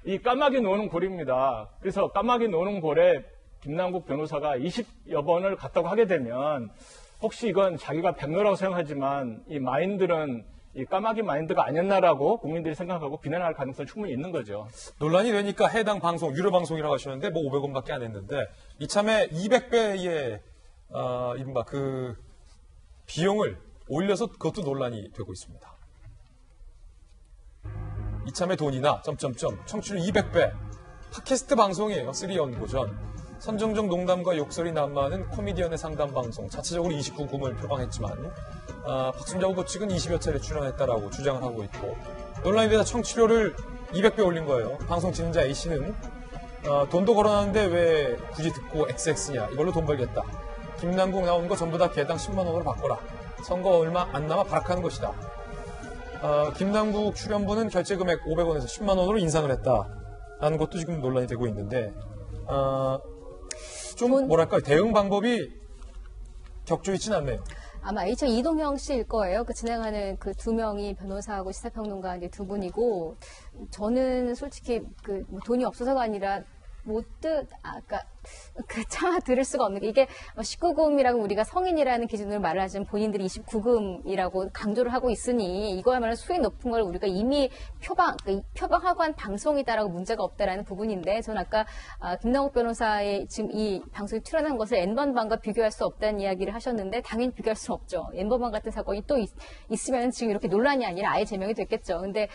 [SPEAKER 4] 이 까마귀 노는 골입니다. 그래서 까마귀 노는 골에 김남국 변호사가 20여 번을 갔다고 하게 되면 혹시 이건 자기가 백노라고 생각하지만 이 마인드는 이 까마귀 마인드가 아니었나라고 국민들이 생각하고 비난할 가능성이 충분히 있는 거죠.
[SPEAKER 1] 논란이 되니까 해당 방송, 유료 방송이라고 하셨는데 뭐 500원밖에 안 했는데 이참에 200배의 이른바 그 비용을 올려서 그것도 논란이 되고 있습니다. 이참에 돈이나 청취율 200배. 팟캐스트 방송이에요. 3연고전. 선정적 농담과 욕설이 난무하는 코미디언의 상담 방송. 자체적으로 29금을 표방했지만 박순자 후보 측은 20여 차례 출연했다라고 주장을 하고 있고, 논란이 되다 청취료를 200배 올린 거예요. 방송 진행자 A씨는 돈도 걸어놨는데 왜 굳이 듣고 XX냐, 이걸로 돈 벌겠다. 김남국 나오는 거 전부 다 개당 10만 원으로 바꿔라. 선거 얼마 안 남아 발악하는 것이다. 김남국 출연분은 결제 금액 500원에서 10만 원으로 인상을 했다라는 것도 지금 논란이 되고 있는데, 좀 뭐랄까 대응 방법이 격조있진 않네요.
[SPEAKER 7] 아마 H형 이동형 씨일 거예요. 그 진행하는 그 두 명이 변호사하고 시사평론가 이제 두 분이고, 저는 솔직히 그 뭐 돈이 없어서가 아니라 차마 들을 수가 없는 게, 이게 19금이라고 우리가 성인이라는 기준으로 말을 하지만 본인들이 29금이라고 강조를 하고 있으니 이거야말로 수익 높은 걸 우리가 이미 표방하고 한 방송이다라고 문제가 없다라는 부분인데, 저는 아까 김남국 변호사의 지금 이 방송에 출연한 것을 N번방과 비교할 수 없다는 이야기를 하셨는데, 당연히 비교할 수 없죠. N번방 같은 사건이 또 있으면 지금 이렇게 논란이 아니라 아예 제명이 됐겠죠. 근데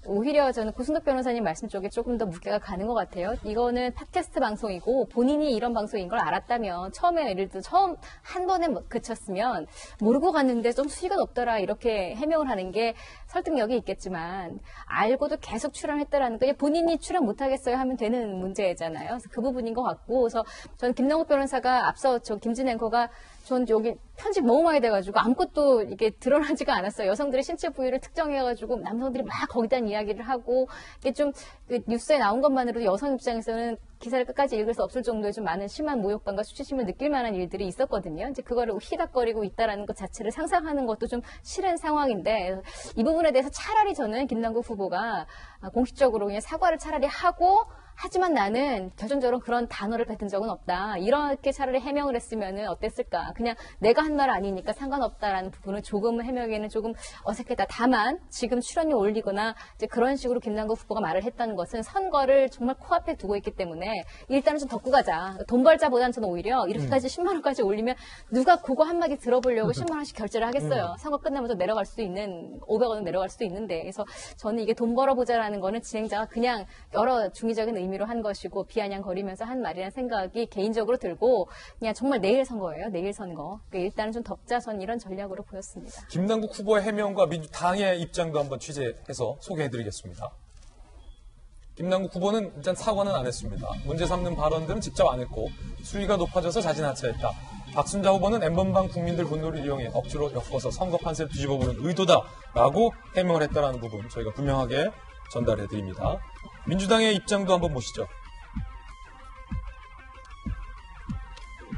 [SPEAKER 7] 오히려 저는 고순득 변호사님 말씀 쪽에 조금 더 무게가 가는 것 같아요. 이거는 팟캐스트 방송이고 본인이 이런 방송인 걸 알았다면, 처음에 예를 들어 처음 한 번에 그쳤으면 모르고 갔는데 좀 수익은 없더라 이렇게 해명을 하는 게 설득력이 있겠지만, 알고도 계속 출연했다라는 거, 본인이 출연 못하겠어요 하면 되는 문제잖아요. 그래서 그 부분인 것 같고, 그래서 저는 김남국 변호사가 앞서 김진 앵커가 전 여기 편집 너무 많이 돼가지고 아무것도 이게 드러나지가 않았어요. 여성들의 신체 부위를 특정해가지고 남성들이 막 거기다 이야기를 하고, 이게 좀 그 뉴스에 나온 것만으로도 여성 입장에서는 기사를 끝까지 읽을 수 없을 정도의 좀 많은 심한 모욕감과 수치심을 느낄 만한 일들이 있었거든요. 이제 그거를 희닥거리고 있다라는 것 자체를 상상하는 것도 좀 싫은 상황인데, 이 부분에 대해서 차라리 저는 김남국 후보가 공식적으로 그냥 사과를 차라리 하고, 하지만 나는 결정적으로 그런 단어를 뱉은 적은 없다, 이렇게 차라리 해명을 했으면 어땠을까. 그냥 내가 한 말 아니니까 상관없다라는 부분을 조금 해명에는 조금 어색했다. 다만 지금 출연료 올리거나 이제 그런 식으로 김남국 후보가 말을 했다는 것은 선거를 정말 코앞에 두고 있기 때문에 일단은 좀 덮고 가자. 돈 벌자보다는 저는 오히려 이렇게까지 10만 원까지 올리면 누가 그거 한마디 들어보려고 10만 원씩 결제를 하겠어요. 선거 끝나면서 내려갈 수 있는 500원은 내려갈 수도 있는데. 그래서 저는 이게 돈 벌어보자라는 거는 진행자가 그냥 여러 중의적인 의미 의미로 한 것이고 비아냥거리면서 한 말이라는 생각이 개인적으로 들고 그냥 정말 내일 선거예요. 내일 선거. 그러니까 일단은 좀 덕자선 이런 전략으로 보였습니다.
[SPEAKER 1] 김남국 후보의 해명과 민주당의 입장도 한번 취재해서 소개해드리겠습니다. 김남국 후보는 일단 사과는 안 했습니다. 문제 삼는 발언들은 직접 안 했고 수위가 높아져서 자진하차했다. 박순자 후보는 N번방 국민들 분노를 이용해 억지로 엮어서 선거 판세를 뒤집어보는 의도다라고 해명을 했다라는 부분 저희가 분명하게 전달해드립니다. 민주당의 입장도 한번 보시죠.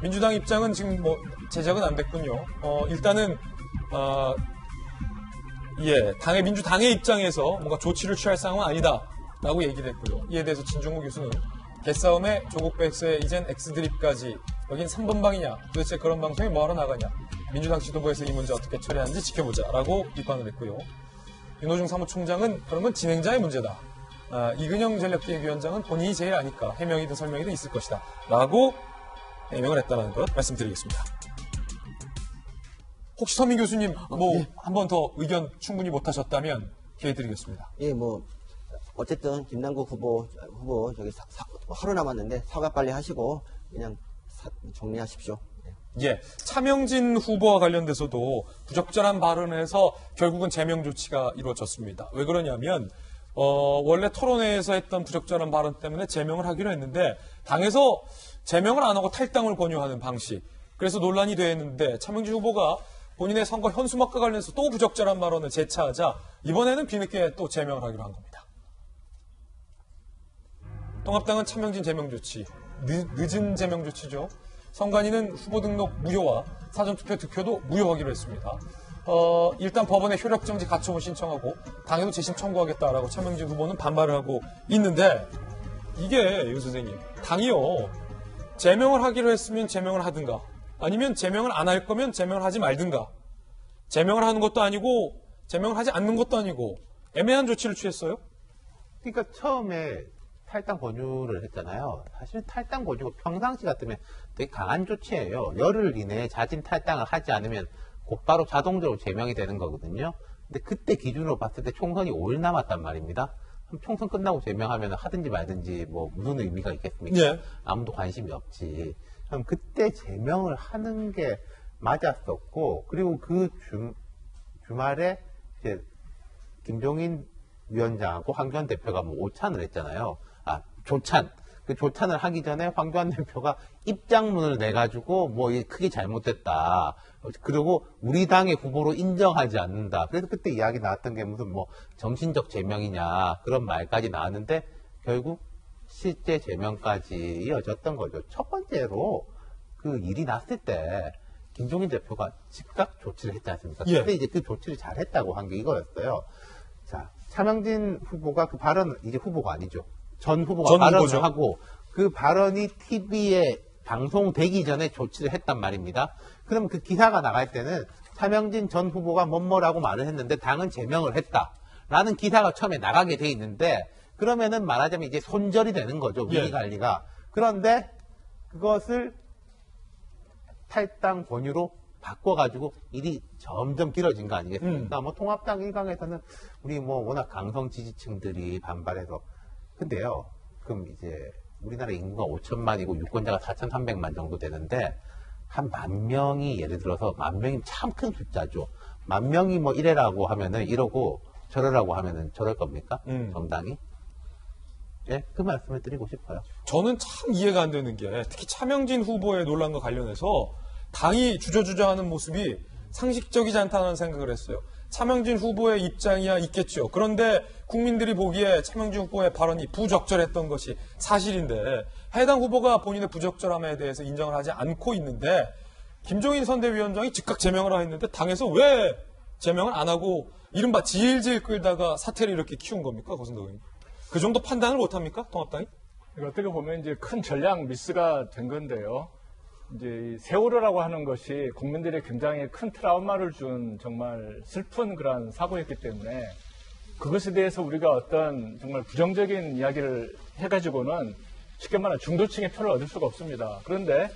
[SPEAKER 1] 민주당 입장은 지금 뭐 제작은 안 됐군요. 일단은 민주당의 입장에서 뭔가 조치를 취할 상황은 아니다라고 얘기를 했고요. 이에 대해서 진중호 교수는 개싸움에 조국 백서에 이젠 X드립까지 여긴 3번방이냐 도대체 그런 방송이 뭐하러 나가냐 민주당 지도부에서 이 문제 어떻게 처리하는지 지켜보자라고 비판을 했고요. 윤호중 사무총장은 그런 건 진행자의 문제다. 이근영 전략기획위원장은 본인이 제일 아니까 해명이든 설명이든 있을 것이다 라고 해명을 했다는 것 말씀드리겠습니다. 혹시 서민 교수님 한 번 더 의견 충분히 못하셨다면 기회 드리겠습니다.
[SPEAKER 2] 예, 어쨌든 김남국 후보 저기 하루 남았는데 사과 빨리 하시고 그냥 정리하십시오.
[SPEAKER 1] 예, 차명진 후보와 관련돼서도 부적절한 발언을 해서 결국은 제명 조치가 이루어졌습니다. 왜 그러냐면 원래 토론회에서 했던 부적절한 발언 때문에 제명을 하기로 했는데 당에서 제명을 안 하고 탈당을 권유하는 방식. 그래서 논란이 됐는데 차명진 후보가 본인의 선거 현수막과 관련해서 또 부적절한 발언을 재차하자 이번에는 뒤늦게 또 제명을 하기로 한 겁니다. 통합당은 차명진 제명 조치, 늦은 제명 조치죠. 선관위는 후보 등록 무효와 사전투표 득표도 무효하기로 했습니다. 일단 법원에 효력정지 가처분 신청하고 당에도 재심 청구하겠다라고 차명진 후보는 반발을 하고 있는데 이게 유 선생님 당이요 제명을 하기로 했으면 제명을 하든가 아니면 제명을 안 할 거면 제명을 하지 말든가 제명을 하는 것도 아니고 제명을 하지 않는 것도 아니고 애매한 조치를 취했어요.
[SPEAKER 3] 그러니까 처음에 탈당 권유를 했잖아요. 사실 탈당 권유가 평상시 같으면 되게 강한 조치예요. 열흘 이내에 자진 탈당을 하지 않으면 곧바로 자동적으로 제명이 되는 거거든요. 근데 그때 기준으로 봤을 때 총선이 5일 남았단 말입니다. 그럼 총선 끝나고 제명하면 하든지 말든지 뭐 무슨 의미가 있겠습니까?
[SPEAKER 1] 예.
[SPEAKER 3] 아무도 관심이 없지. 그럼 그때 제명을 하는 게 맞았었고, 그리고 그 주말에 이제 김종인 위원장하고 황교안 대표가 뭐 오찬을 했잖아요. 조찬. 그 조찬을 하기 전에 황교안 대표가 입장문을 내가지고 뭐 이게 크게 잘못됐다. 그리고 우리 당의 후보로 인정하지 않는다. 그래서 그때 이야기 나왔던 게 무슨 뭐 정신적 제명이냐 그런 말까지 나왔는데 결국 실제 제명까지 이어졌던 거죠. 첫 번째로 그 일이 났을 때 김종인 대표가 즉각 조치를 했지 않습니까?
[SPEAKER 1] 예.
[SPEAKER 3] 근데 이제 그 조치를 잘했다고 한 게 이거였어요. 자, 차명진 후보가 그 발언 이제 후보가 아니죠. 전 후보가 발언을
[SPEAKER 1] 후보죠.
[SPEAKER 3] 하고 그 발언이 TV에 방송되기 전에 조치를 했단 말입니다. 그럼 그 기사가 나갈 때는 차명진 전 후보가 뭐뭐라고 말을 했는데 당은 제명을 했다라는 기사가 처음에 나가게 돼 있는데 그러면은 말하자면 이제 손절이 되는 거죠. 위기 관리가. 그런데 그것을 탈당 권유로 바꿔가지고 일이 점점 길어진 거 아니겠습니까? 뭐 통합당 일각에서는 우리 뭐 워낙 강성 지지층들이 반발해서 근데요, 그럼 이제 우리나라 인구가 5천만이고 유권자가 4,300만 정도 되는데 한 10,000명이 예를 들어서 10,000명이면 참 큰 숫자죠. 10,000명이 뭐 이래라고 하면은 이러고 저러라고 하면은 저럴 겁니까? 정당이? 예, 그 말씀을 드리고 싶어요.
[SPEAKER 1] 저는 참 이해가 안 되는 게 특히 차명진 후보의 논란과 관련해서 당이 주저주저하는 모습이 상식적이지 않다는 생각을 했어요. 차명진 후보의 입장이야 있겠죠. 그런데 국민들이 보기에 차명진 후보의 발언이 부적절했던 것이 사실인데 해당 후보가 본인의 부적절함에 대해서 인정을 하지 않고 있는데 김종인 선대위원장이 즉각 제명을 했는데 당에서 왜 제명을 안 하고 이른바 질질 끌다가 사태를 이렇게 키운 겁니까? 고승덕 의원님. 그 정도 판단을 못합니까? 통합당이?
[SPEAKER 4] 어떻게 보면 이제 큰 전략 미스가 된 건데요. 이제 이 세월호라고 하는 것이 국민들의 굉장히 큰 트라우마를 준 정말 슬픈 그런 사고였기 때문에 그것에 대해서 우리가 어떤 정말 부정적인 이야기를 해가지고는 쉽게 말하면 중도층의 표를 얻을 수가 없습니다. 그런데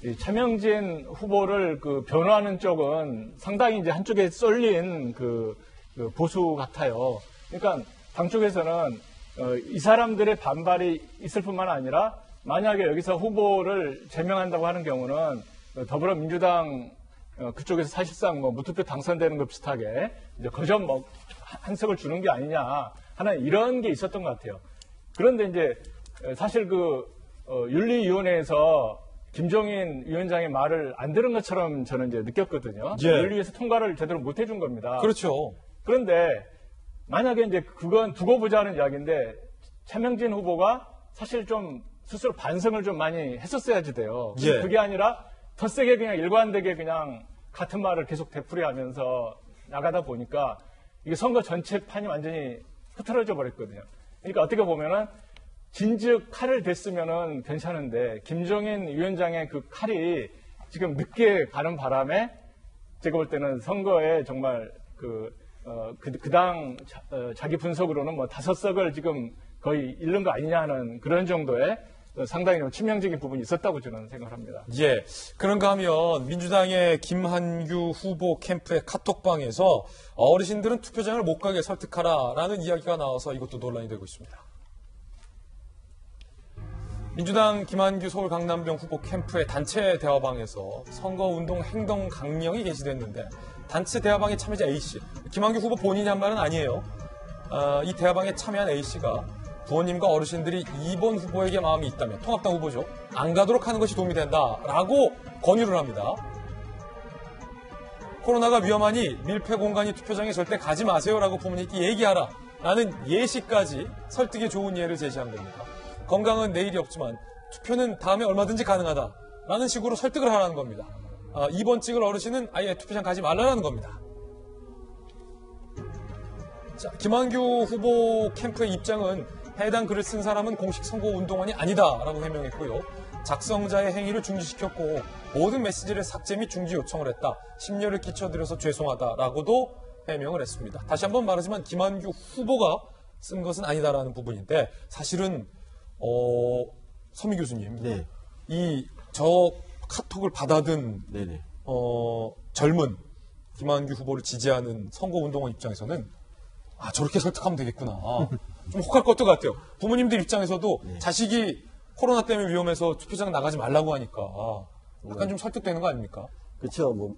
[SPEAKER 4] 이 차명진 후보를 그 변호하는 쪽은 상당히 이제 한쪽에 쏠린 그 보수 같아요. 그러니까 당 쪽에서는 이 사람들의 반발이 있을 뿐만 아니라 만약에 여기서 후보를 제명한다고 하는 경우는 더불어민주당 그쪽에서 사실상 뭐 무투표 당선되는 것 비슷하게 이제 거점 뭐 한석을 주는 게 아니냐 하는 이런 게 있었던 것 같아요. 그런데 이제 사실 윤리위원회에서 김종인 위원장의 말을 안 들은 것처럼 저는 이제 느꼈거든요.
[SPEAKER 1] 예.
[SPEAKER 4] 윤리위에서 통과를 제대로 못 해준 겁니다.
[SPEAKER 1] 그렇죠.
[SPEAKER 4] 그런데 만약에 이제 그건 두고 보자는 이야기인데 최명진 후보가 사실 좀 스스로 반성을 좀 많이 했었어야지 돼요.
[SPEAKER 1] 예.
[SPEAKER 4] 그게 아니라 더 세게 그냥 일관되게 그냥 같은 말을 계속 되풀이하면서 나가다 보니까 이게 선거 전체 판이 완전히 흐트러져 버렸거든요. 그러니까 어떻게 보면은 진즉 칼을 댔으면은 괜찮은데 김종인 위원장의 그 칼이 지금 늦게 가는 바람에 제가 볼 때는 선거에 정말 그 당 자기 분석으로는 뭐 5석을 지금 거의 잃는 거 아니냐 하는 그런 정도의 상당히 좀 치명적인 부분이 있었다고 저는 생각합니다.
[SPEAKER 1] 예. 그런가 하면 민주당의 김한규 후보 캠프의 카톡방에서 어르신들은 투표장을 못 가게 설득하라라는 이야기가 나와서 이것도 논란이 되고 있습니다. 민주당 김한규 서울 강남병 후보 캠프의 단체 대화방에서 선거운동 행동 강령이 게시됐는데 단체 대화방에 참여자 A씨, 김한규 후보 본인이 한 말은 아니에요. 이 대화방에 참여한 A씨가 부모님과 어르신들이 2번 후보에게 마음이 있다면 통합당 후보죠. 안 가도록 하는 것이 도움이 된다라고 권유를 합니다. 코로나가 위험하니 밀폐 공간이 투표장에 절대 가지 마세요라고 부모님께 얘기하라라는 예시까지 설득에 좋은 예를 제시한 겁니다. 건강은 내일이 없지만 투표는 다음에 얼마든지 가능하다라는 식으로 설득을 하라는 겁니다. 2번 찍을 어르신은 아예 투표장 가지 말라는 겁니다. 자, 김한규 후보 캠프의 입장은 해당 글을 쓴 사람은 공식 선거운동원이 아니다라고 해명했고요. 작성자의 행위를 중지시켰고 모든 메시지를 삭제 및 중지 요청을 했다. 심려를 끼쳐드려서 죄송하다라고도 해명을 했습니다. 다시 한번 말하지만 김한규 후보가 쓴 것은 아니다라는 부분인데 사실은 서미 교수님,
[SPEAKER 2] 네.
[SPEAKER 1] 저 카톡을 받아든
[SPEAKER 2] 네네.
[SPEAKER 1] 젊은 김한규 후보를 지지하는 선거운동원 입장에서는 저렇게 설득하면 되겠구나. 좀 혹할 것도 같아요. 부모님들 입장에서도
[SPEAKER 2] 네.
[SPEAKER 1] 자식이 코로나 때문에 위험해서 투표장 나가지 말라고 하니까 약간 좀 설득되는 거 아닙니까?
[SPEAKER 2] 그렇죠.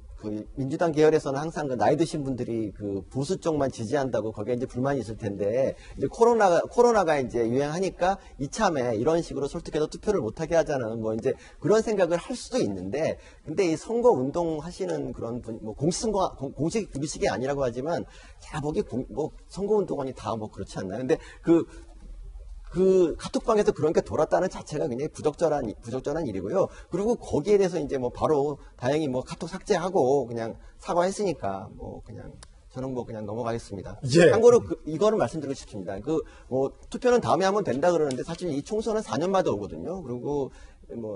[SPEAKER 2] 민주당 계열에서는 항상 나이 드신 분들이 보수 쪽만 지지한다고 거기에 이제 불만이 있을 텐데 이제 코로나가 이제 유행하니까 이참에 이런 식으로 설득해서 투표를 못하게 하자는 이제 그런 생각을 할 수도 있는데 근데 이 선거 운동 하시는 그런 분 공식 의식이 아니라고 하지만 제가 보기 선거 운동원이 다 그렇지 않나요? 근데 그 카톡방에서 그런 게 돌았다는 자체가 굉장히 부적절한 일이고요. 그리고 거기에 대해서 이제 바로 다행히 카톡 삭제하고 그냥 사과했으니까 저는 그냥 넘어가겠습니다.
[SPEAKER 1] 예.
[SPEAKER 2] 참고로 이거는 말씀드리고 싶습니다. 투표는 다음에 하면 된다 그러는데 사실 이 총선은 4년마다 오거든요. 그리고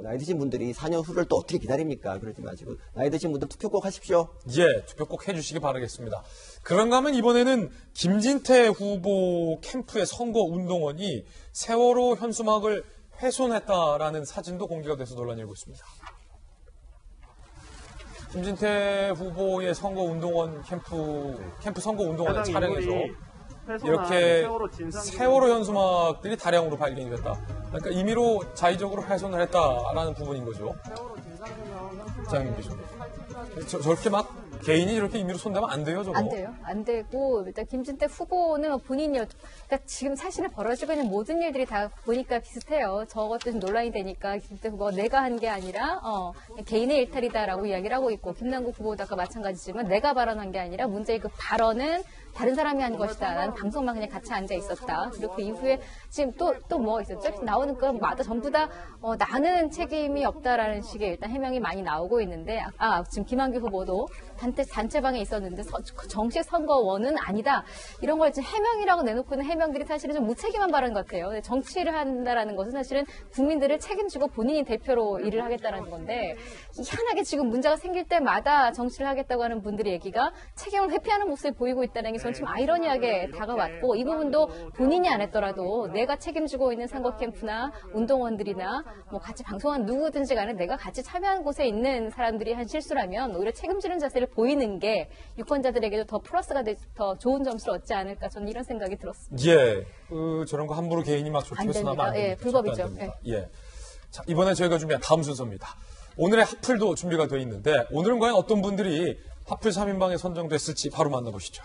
[SPEAKER 2] 나이 드신 분들이 4년 후를 또 어떻게 기다립니까? 그러지 마시고 나이 드신 분들 투표 꼭 하십시오.
[SPEAKER 1] 예, 투표 꼭 해주시기 바라겠습니다. 그런가 하면 이번에는 김진태 후보 캠프의 선거운동원이 세월호 현수막을 훼손했다라는 사진도 공개가 돼서 논란이 일고 있습니다. 김진태 후보의 선거운동원 캠프 선거운동원 차량에서 이렇게 세월호 현수막들이 다량으로 발견이 됐다. 그러니까 임의로 자의적으로 훼손을 했다라는 부분인 거죠. 장님 교수님. 저렇게 개인이 이렇게 임의로 손대면 안 돼요, 저거?
[SPEAKER 7] 안 돼요. 안 되고, 일단 김진태 후보는 본인이, 그러니까 지금 사실은 벌어지고 있는 모든 일들이 다 보니까 비슷해요. 저것도 좀 논란이 되니까 김진태 후보가 내가 한 게 아니라, 개인의 일탈이다라고 이야기를 하고 있고, 김남국 후보도 아까 마찬가지지만 내가 발언한 게 아니라 문제의 그 발언은 다른 사람이 한 것이다. 나는 방송만 그냥 같이 앉아 있었다. 그리고 그 이후에 지금 또 뭐 있었죠? 나오는 것마다 전부 다 나는 책임이 없다라는 식의 일단 해명이 많이 나오고 있는데 지금 김한규 후보도 단체방에 있었는데 정식 선거원은 아니다. 이런 걸 지금 해명이라고 내놓고 있는 해명들이 사실은 좀 무책임한 발언 같아요. 정치를 한다라는 것은 사실은 국민들을 책임지고 본인이 대표로 일을 하겠다는 건데 희한하게 지금 문제가 생길 때마다 정치를 하겠다고 하는 분들의 얘기가 책임을 회피하는 모습을 보이고 있다는 게 입장에서는 좀 아이러니하게 다가왔고 이 부분도 본인이 안 했더라도 내가 책임지고 있는 선거 캠프나 운동원들이나 뭐 같이 방송한 누구든지 간에 내가 같이 참여한 곳에 있는 사람들이 한 실수라면 오히려 책임지는 자세를 보이는 게 유권자들에게도 더 플러스가 돼, 더 좋은 점수를 얻지 않을까 저는 이런 생각이 들었습니다.
[SPEAKER 1] 예, 저런 거 함부로 개인이 막
[SPEAKER 7] 안
[SPEAKER 1] 좁혀서 나면 안
[SPEAKER 7] 됩니다. 예,
[SPEAKER 1] 됩니다.
[SPEAKER 7] 불법이죠.
[SPEAKER 1] 절대 안 됩니다. 예. 자, 이번에 저희가 준비한 다음 순서입니다. 오늘의 핫플도 준비가 되어 있는데 오늘은 과연 어떤 분들이 핫플 3인방에 선정됐을지 바로 만나보시죠.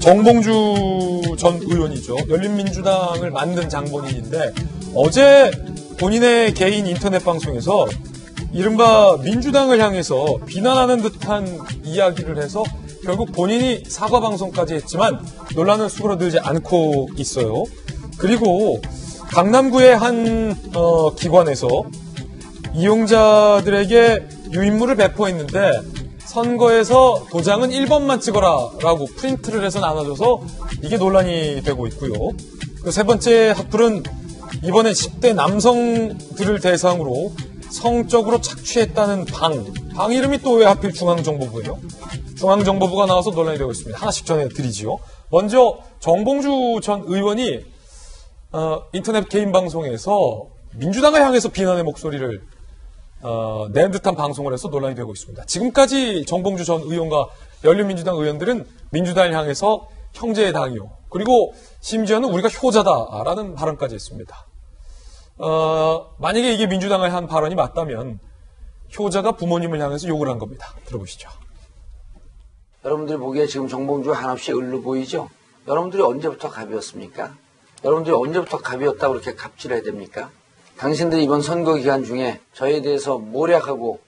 [SPEAKER 1] 정봉주 전 의원이죠. 열린민주당을 만든 장본인인데 어제 본인의 개인 인터넷 방송에서 이른바 민주당을 향해서 비난하는 듯한 이야기를 해서 결국 본인이 사과 방송까지 했지만 논란은 수그러들지 않고 있어요. 그리고 강남구의 한 기관에서 이용자들에게 유인물을 배포했는데 선거에서 도장은 1번만 찍어라라고 프린트를 해서 나눠줘서 이게 논란이 되고 있고요. 그 세 번째 핫플은 이번에 10대 남성들을 대상으로 성적으로 착취했다는 방 이름이 또 왜 하필 중앙정보부예요? 중앙정보부가 나와서 논란이 되고 있습니다. 하나씩 전해드리지요. 먼저 정봉주 전 의원이 인터넷 개인 방송에서 민주당을 향해서 비난의 목소리를 낸 듯한 방송을 해서 논란이 되고 있습니다. 지금까지 정봉주 전 의원과 열린민주당 의원들은 민주당을 향해서 형제의 당이요. 그리고 심지어는 우리가 효자다라는 발언까지 했습니다. 만약에 이게 민주당을 한 발언이 맞다면 효자가 부모님을 향해서 욕을 한 겁니다. 들어보시죠.
[SPEAKER 20] 여러분들이 보기에 지금 정봉주 한없이 을로 보이죠? 여러분들이 언제부터 갑이었습니까? 여러분들이 언제부터 갑이었다고 그렇게 갑질해야 됩니까? 당신들이 이번 선거 기간 중에 저에 대해서 모략하고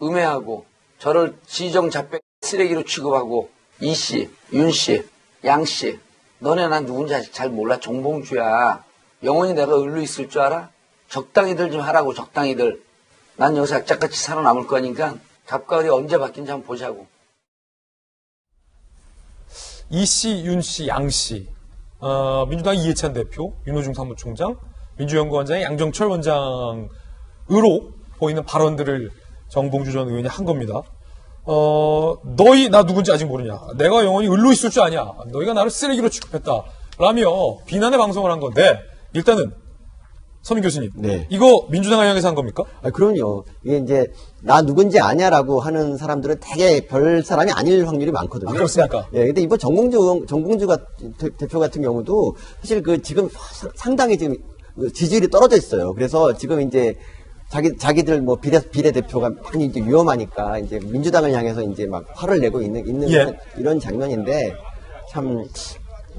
[SPEAKER 20] 음해하고 저를 지정자백 쓰레기로 취급하고 이씨, 윤씨, 양씨 너네 난 누군지 아직 잘 몰라. 정봉주야. 영원히 내가 을로 있을 줄 알아? 적당히들 좀 하라고. 적당히들. 난 여기서 악착같이 살아남을 거니까 갑과 을이 언제 바뀐지 한번 보자고.
[SPEAKER 1] 이씨, 윤씨, 양씨 민주당 이해찬 대표, 윤호중 사무총장, 민주연구원장의 양정철 원장으로 보이는 발언들을 정봉주 전 의원이 한 겁니다. 너희 나 누군지 아직 모르냐? 내가 영원히 을로 있을 줄 아냐? 너희가 나를 쓰레기로 취급했다. 라며 비난의 방송을 한 건데 일단은 서민 교수님,
[SPEAKER 2] 네.
[SPEAKER 1] 이거 민주당을 향해서 한 겁니까?
[SPEAKER 2] 그럼요. 이게 이제 나 누군지 아냐라고 하는 사람들은 되게 별 사람이 아닐 확률이 많거든요.
[SPEAKER 1] 그렇습니까?
[SPEAKER 2] 예, 근데 이번 정봉주 대표 같은 경우도 사실 지금 상당히 지금 지지율이 떨어져 있어요. 그래서 지금 이제 자기들 뭐 비례대표가 많이 이제 위험하니까 이제 민주당을 향해서 이제 막 화를 내고 있는
[SPEAKER 1] 예.
[SPEAKER 2] 이런 장면인데 참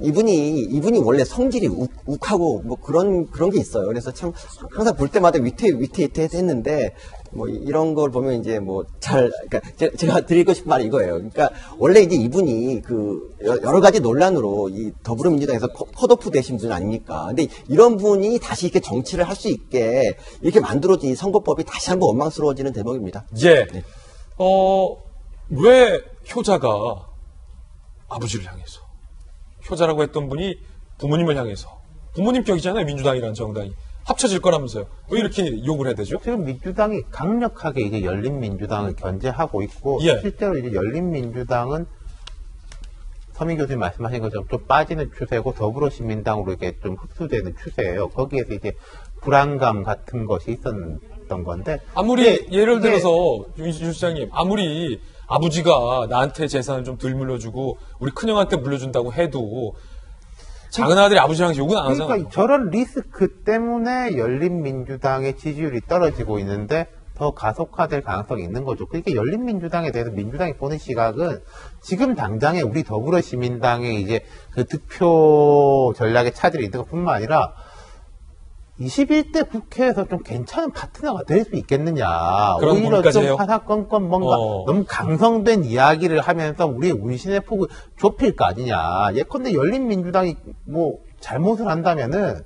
[SPEAKER 2] 이분이 원래 성질이 욱하고 뭐 그런 게 있어요. 그래서 참 항상 볼 때마다 위태위태했는데 뭐 이런 걸 보면 이제 뭐 그러니까 제가 드리고 싶은 말이 이거예요. 그러니까 원래 이제 이분이 여러 가지 논란으로 이 더불어민주당에서 컷오프 되신 분 아닙니까? 근데 이런 분이 다시 이렇게 정치를 할 수 있게 이렇게 만들어진 이 선거법이 다시 한번 원망스러워지는 대목입니다.
[SPEAKER 1] 예.
[SPEAKER 2] 네.
[SPEAKER 1] 왜 효자가 아버지를 향해서 효자라고 했던 분이 부모님을 향해서 부모님 격이잖아요. 민주당이라는 정당이 합쳐질 거라면서요. 왜 이렇게 욕을 해야 되죠?
[SPEAKER 3] 지금 민주당이 강력하게 이제 열린민주당을 견제하고 있고
[SPEAKER 1] 예.
[SPEAKER 3] 실제로 이제 열린민주당은 서민 교수님 말씀하신 것처럼 좀 빠지는 추세고 더불어시민당으로 이렇게 좀 흡수되는 추세예요. 거기에서 이제 불안감 같은 것이 있었던 건데
[SPEAKER 1] 아무리 예를 들어서 윤 시장님 아무리 아버지가 나한테 재산을 좀 덜 물려주고 우리 큰형한테 물려준다고 해도 작은 아들이 아버지랑 욕은 안 하잖아요.
[SPEAKER 3] 그러니까 저런 리스크 때문에 열린민주당의 지지율이 떨어지고 있는데 더 가속화될 가능성이 있는 거죠. 그러니까 열린민주당에 대해서 민주당이 보는 시각은 지금 당장에 우리 더불어시민당의 이제 그 득표 전략의 차질이 있는 것뿐만 아니라 21대 국회에서 좀 괜찮은 파트너가 될 수 있겠느냐. 오히려 좀 사사건건 뭔가 너무 강성된 이야기를 하면서 우리의 운신의 폭을 좁힐 거 아니냐. 예컨대 열린민주당이 뭐 잘못을 한다면은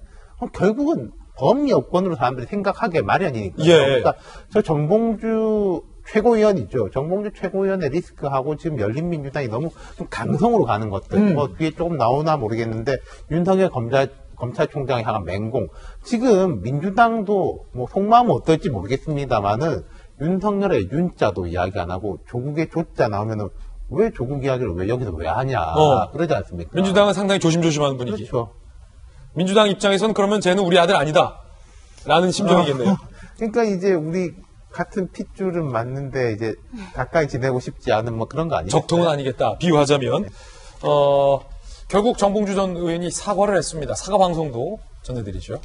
[SPEAKER 3] 결국은 범위 여건으로 사람들이 생각하게 마련이니까요.
[SPEAKER 1] 예.
[SPEAKER 3] 그러니까 저 정봉주 최고위원이죠. 정봉주 최고위원의 리스크하고 지금 열린민주당이 너무 좀 강성으로 가는 것들. 뭐 뒤에 조금 나오나 모르겠는데 윤석열 검찰총장이 향한 맹공. 지금 민주당도 뭐 속마음은 어떨지 모르겠습니다만은 윤석열의 윤자도 이야기 안 하고 조국의 조자 나오면은 왜 조국 이야기를 왜 여기서 왜 하냐. 그러지 않습니까?
[SPEAKER 1] 민주당은 상당히 조심조심하는 분위기.
[SPEAKER 3] 그렇죠.
[SPEAKER 1] 민주당 입장에서는 그러면 쟤는 우리 아들 아니다. 라는 심정이겠네요.
[SPEAKER 3] 그러니까 이제 우리 같은 핏줄은 맞는데 이제 가까이 지내고 싶지 않은 뭐 그런 거 아니겠어요?
[SPEAKER 1] 적통은 아니겠다. 비유하자면. 결국 정봉주 전 의원이 사과를 했습니다. 사과 방송도 전해드리죠.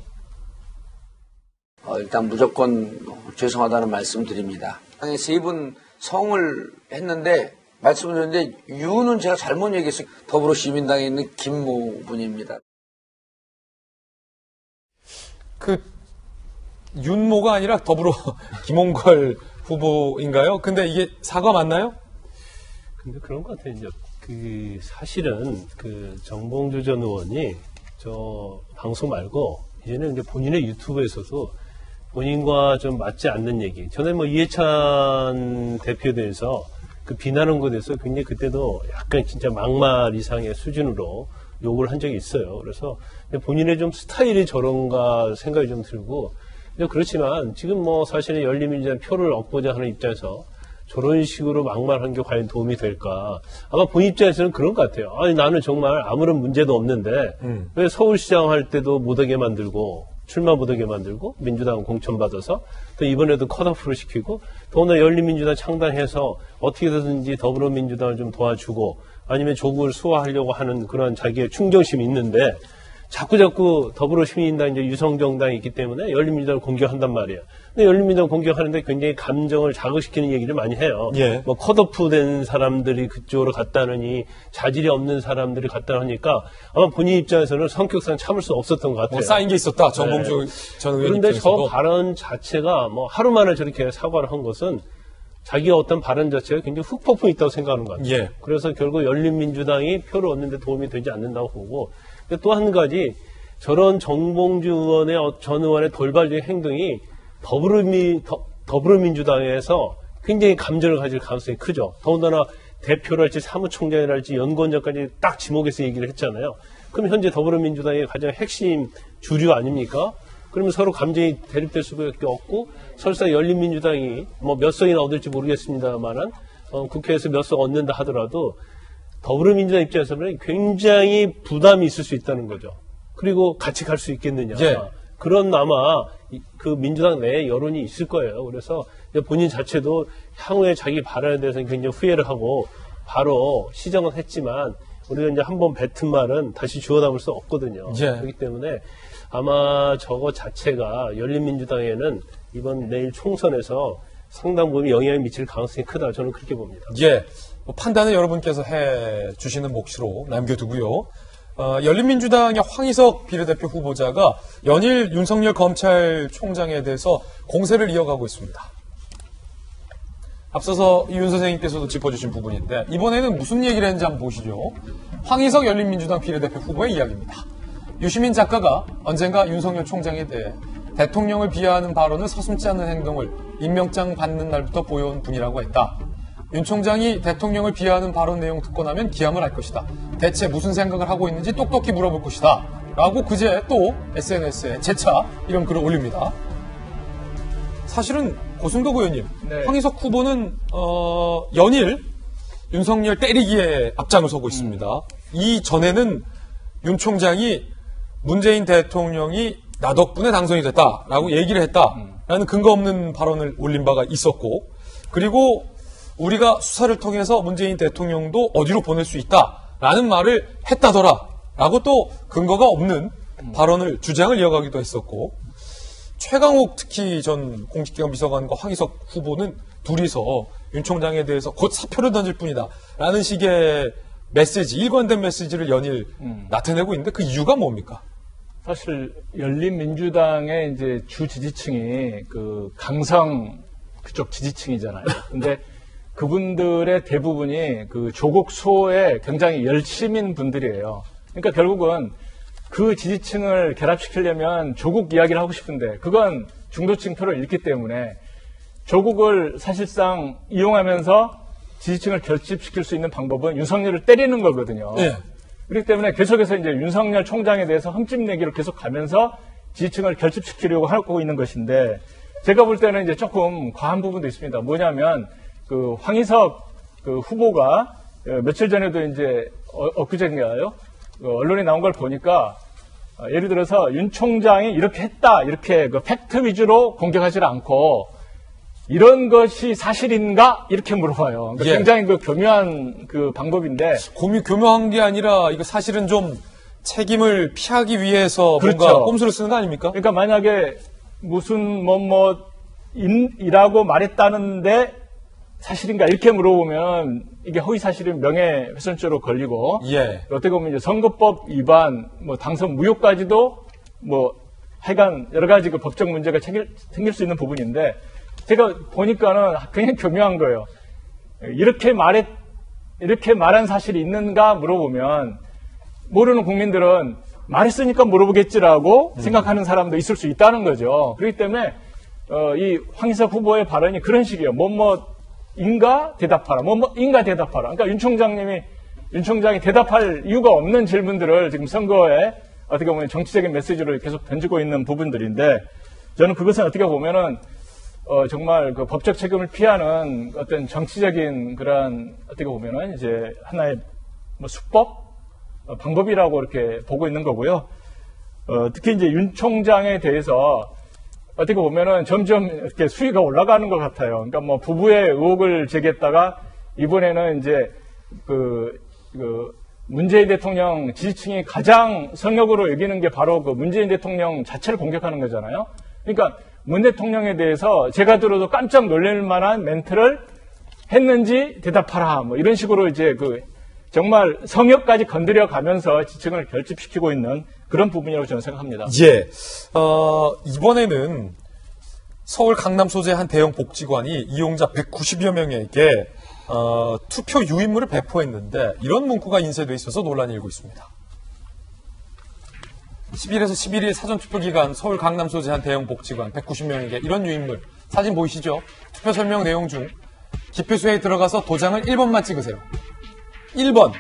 [SPEAKER 20] 일단 무조건 죄송하다는 말씀드립니다. 세 분 성을 했는데 말씀드렸는데 유는 제가 잘못 얘기했어요. 더불어시민당에 있는 김모 분입니다.
[SPEAKER 1] 윤모가 아니라 더불어 김홍걸 후보인가요? 근데 이게 사과 맞나요?
[SPEAKER 8] 근데 그런 것 같아요. 이제 사실은 정봉주 전 의원이 저 방송 말고 이제는 이제 본인의 유튜브에서도 본인과 좀 맞지 않는 얘기. 전에 뭐 이해찬 대표에 대해서 비난한 것에 대해서 굉장히 그때도 약간 진짜 막말 이상의 수준으로 욕을 한 적이 있어요. 그래서 본인의 좀 스타일이 저런가 생각이 좀 들고, 그렇지만 지금 뭐 사실은 열린민주당 표를 얻고자 하는 입장에서 저런 식으로 막말한 게 과연 도움이 될까? 아마 본인 입장에서는 그런 것 같아요. 아니 나는 정말 아무런 문제도 없는데 왜 서울시장 할 때도 못하게 만들고 출마 못하게 만들고 민주당 공천받아서 또 이번에도 컷오프를 시키고 더구나 열린민주당 창당해서 어떻게든지 더불어민주당을 좀 도와주고 아니면 조국을 수호하려고 하는 그런 자기의 충정심이 있는데 자꾸 더불어시민당 이제 유성정당이 있기 때문에 열린민주당을 공격한단 말이에요. 근데 열린민주당 공격하는데 굉장히 감정을 자극시키는 얘기를 많이 해요.
[SPEAKER 1] 예.
[SPEAKER 8] 뭐 컷오프 된 사람들이 그쪽으로 갔다느니 자질이 없는 사람들이 갔다 하니까 아마 본인 입장에서는 성격상 참을 수 없었던 것 같아요.
[SPEAKER 1] 쌓인 게 있었다. 정봉주 전 의원
[SPEAKER 8] 그런데
[SPEAKER 1] 입장에서도.
[SPEAKER 8] 저 발언 자체가 뭐 하루 만에 저렇게 사과를 한 것은 자기의 어떤 발언 자체가 굉장히 훅폭풍이 있다고 생각하는 것 같아요.
[SPEAKER 1] 예.
[SPEAKER 8] 그래서 결국 열린민주당이 표를 얻는 데 도움이 되지 않는다고 보고 또 한 가지 저런 정봉주 의원의 전 의원의 돌발적인 행동이 더불어민주당에서 굉장히 감정을 가질 가능성이 크죠. 더군다나 대표랄지 사무총장이랄지 연구원장까지 딱 지목해서 얘기를 했잖아요. 그럼 현재 더불어민주당의 가장 핵심 주류 아닙니까? 그러면 서로 감정이 대립될 수밖에 없고 설사 열린민주당이 뭐 몇 석이나 얻을지 모르겠습니다만은 국회에서 몇 석 얻는다 하더라도 더불어민주당 입장에서는 굉장히 부담이 있을 수 있다는 거죠. 그리고 같이 갈 수 있겠느냐.
[SPEAKER 1] 예.
[SPEAKER 8] 그런 아마 그 민주당 내에 여론이 있을 거예요. 그래서 본인 자체도 향후에 자기 발언에 대해서는 굉장히 후회를 하고 바로 시정은 했지만 우리가 이제 한번 뱉은 말은 다시 주워 담을 수 없거든요.
[SPEAKER 1] 예.
[SPEAKER 8] 그렇기 때문에 아마 저거 자체가 열린민주당에는 이번 내일 총선에서 상당 부분 영향을 미칠 가능성이 크다. 저는 그렇게 봅니다.
[SPEAKER 1] 예. 판단은 여러분께서 해 주시는 몫으로 남겨두고요. 열린민주당의 황희석 비례대표 후보자가 연일 윤석열 검찰총장에 대해서 공세를 이어가고 있습니다. 앞서서 윤 선생님께서도 짚어주신 부분인데 이번에는 무슨 얘기를 했는지 한번 보시죠. 황희석 열린민주당 비례대표 후보의 이야기입니다. 유시민 작가가 언젠가 윤석열 총장에 대해 대통령을 비하하는 발언을 서슴지 않는 행동을 임명장 받는 날부터 보여온 분이라고 했다. 윤 총장이 대통령을 비하하는 발언 내용 듣고 나면 기함을 할 것이다. 대체 무슨 생각을 하고 있는지 똑똑히 물어볼 것이다. 라고 그제 또 SNS에 재차 이런 글을 올립니다. 사실은 고승덕 의원님,
[SPEAKER 4] 네.
[SPEAKER 1] 황희석 후보는 연일 윤석열 때리기에 앞장을 서고 있습니다. 이 전에는 윤 총장이 문재인 대통령이 나 덕분에 당선이 됐다라고 얘기를 했다라는 근거 없는 발언을 올린 바가 있었고, 그리고 우리가 수사를 통해서 문재인 대통령도 어디로 보낼 수 있다라는 말을 했다더라라고 또 근거가 없는 발언을 주장을 이어가기도 했었고, 최강욱 특히 전 공직기관 비서관과 황희석 후보는 둘이서 윤 총장에 대해서 곧 사표를 던질 뿐이다라는 식의 메시지, 일관된 메시지를 연일 나타내고 있는데 그 이유가 뭡니까?
[SPEAKER 4] 사실 열린민주당의 이제 주 지지층이 그 강성 그쪽 지지층이잖아요. 근데 그분들의 대부분이 그 조국 수호에 굉장히 열심인 분들이에요. 그러니까 결국은 그 지지층을 결합시키려면 조국 이야기를 하고 싶은데 그건 중도층 표를 잃기 때문에 조국을 사실상 이용하면서 지지층을 결집시킬 수 있는 방법은 윤석열을 때리는 거거든요.
[SPEAKER 1] 네.
[SPEAKER 4] 그렇기 때문에 계속해서 이제 윤석열 총장에 대해서 흠집내기를 계속 가면서 지지층을 결집시키려고 하고 있는 것인데, 제가 볼 때는 이제 조금 과한 부분도 있습니다. 뭐냐면 그 황희석 그 후보가 며칠 전에도 이제 엊그제인가요? 언론에 나온 걸 보니까 예를 들어서 윤 총장이 이렇게 했다 이렇게 그 팩트 위주로 공격하지 않고 이런 것이 사실인가 이렇게 물어봐요. 그러니까
[SPEAKER 1] 예.
[SPEAKER 4] 굉장히 그 교묘한 그 방법인데
[SPEAKER 1] 교묘한 게 아니라 이거 사실은 좀 책임을 피하기 위해서
[SPEAKER 4] 그렇죠.
[SPEAKER 1] 뭔가 꼼수를 쓰는 거 아닙니까?
[SPEAKER 4] 그러니까 만약에 무슨 이라고 말했다는데 사실인가 이렇게 물어보면 이게 허위 사실은 명예훼손죄로 걸리고
[SPEAKER 1] 예.
[SPEAKER 4] 어떻게 보면 이제 선거법 위반, 당선 무효까지도 하여간 여러 가지 그 법적 문제가 생길 수 있는 부분인데 제가 보니까는 그냥 교묘한 거예요. 이렇게 말한 사실이 있는가 물어보면 모르는 국민들은 말했으니까 물어보겠지라고 생각하는 사람도 있을 수 있다는 거죠. 그렇기 때문에 이 황희석 후보의 발언이 그런 식이에요. 인가 대답하라. 인가 대답하라. 그러니까 윤 총장이 대답할 이유가 없는 질문들을 지금 선거에 어떻게 보면 정치적인 메시지로 계속 던지고 있는 부분들인데 저는 그것은 어떻게 보면은 정말 그 법적 책임을 피하는 어떤 정치적인 그런 어떻게 보면은 이제 하나의 수법 방법이라고 이렇게 보고 있는 거고요. 특히 이제 윤 총장에 대해서 어떻게 보면은 점점 이렇게 수위가 올라가는 것 같아요. 그러니까 부부의 의혹을 제기했다가 이번에는 이제 문재인 대통령 지지층이 가장 성역으로 여기는 게 바로 그 문재인 대통령 자체를 공격하는 거잖아요. 그러니까 문 대통령에 대해서 제가 들어도 깜짝 놀랄 만한 멘트를 했는지 대답하라. 이런 식으로 이제 정말 성역까지 건드려 가면서 지층을 결집시키고 있는 그런 부분이라고 저는 생각합니다.
[SPEAKER 1] 예. 이번에는 서울 강남 소재 한 대형 복지관이 이용자 190여 명에게 투표 유인물을 배포했는데 이런 문구가 인쇄돼 있어서 논란이 일고 있습니다. 10일에서 11일 사전투표 기간 서울 강남 소재 한 대형 복지관 190명에게 이런 유인물 사진 보이시죠? 투표 설명 내용 중 기표소에 들어가서 도장을 1번만 찍으세요. 1번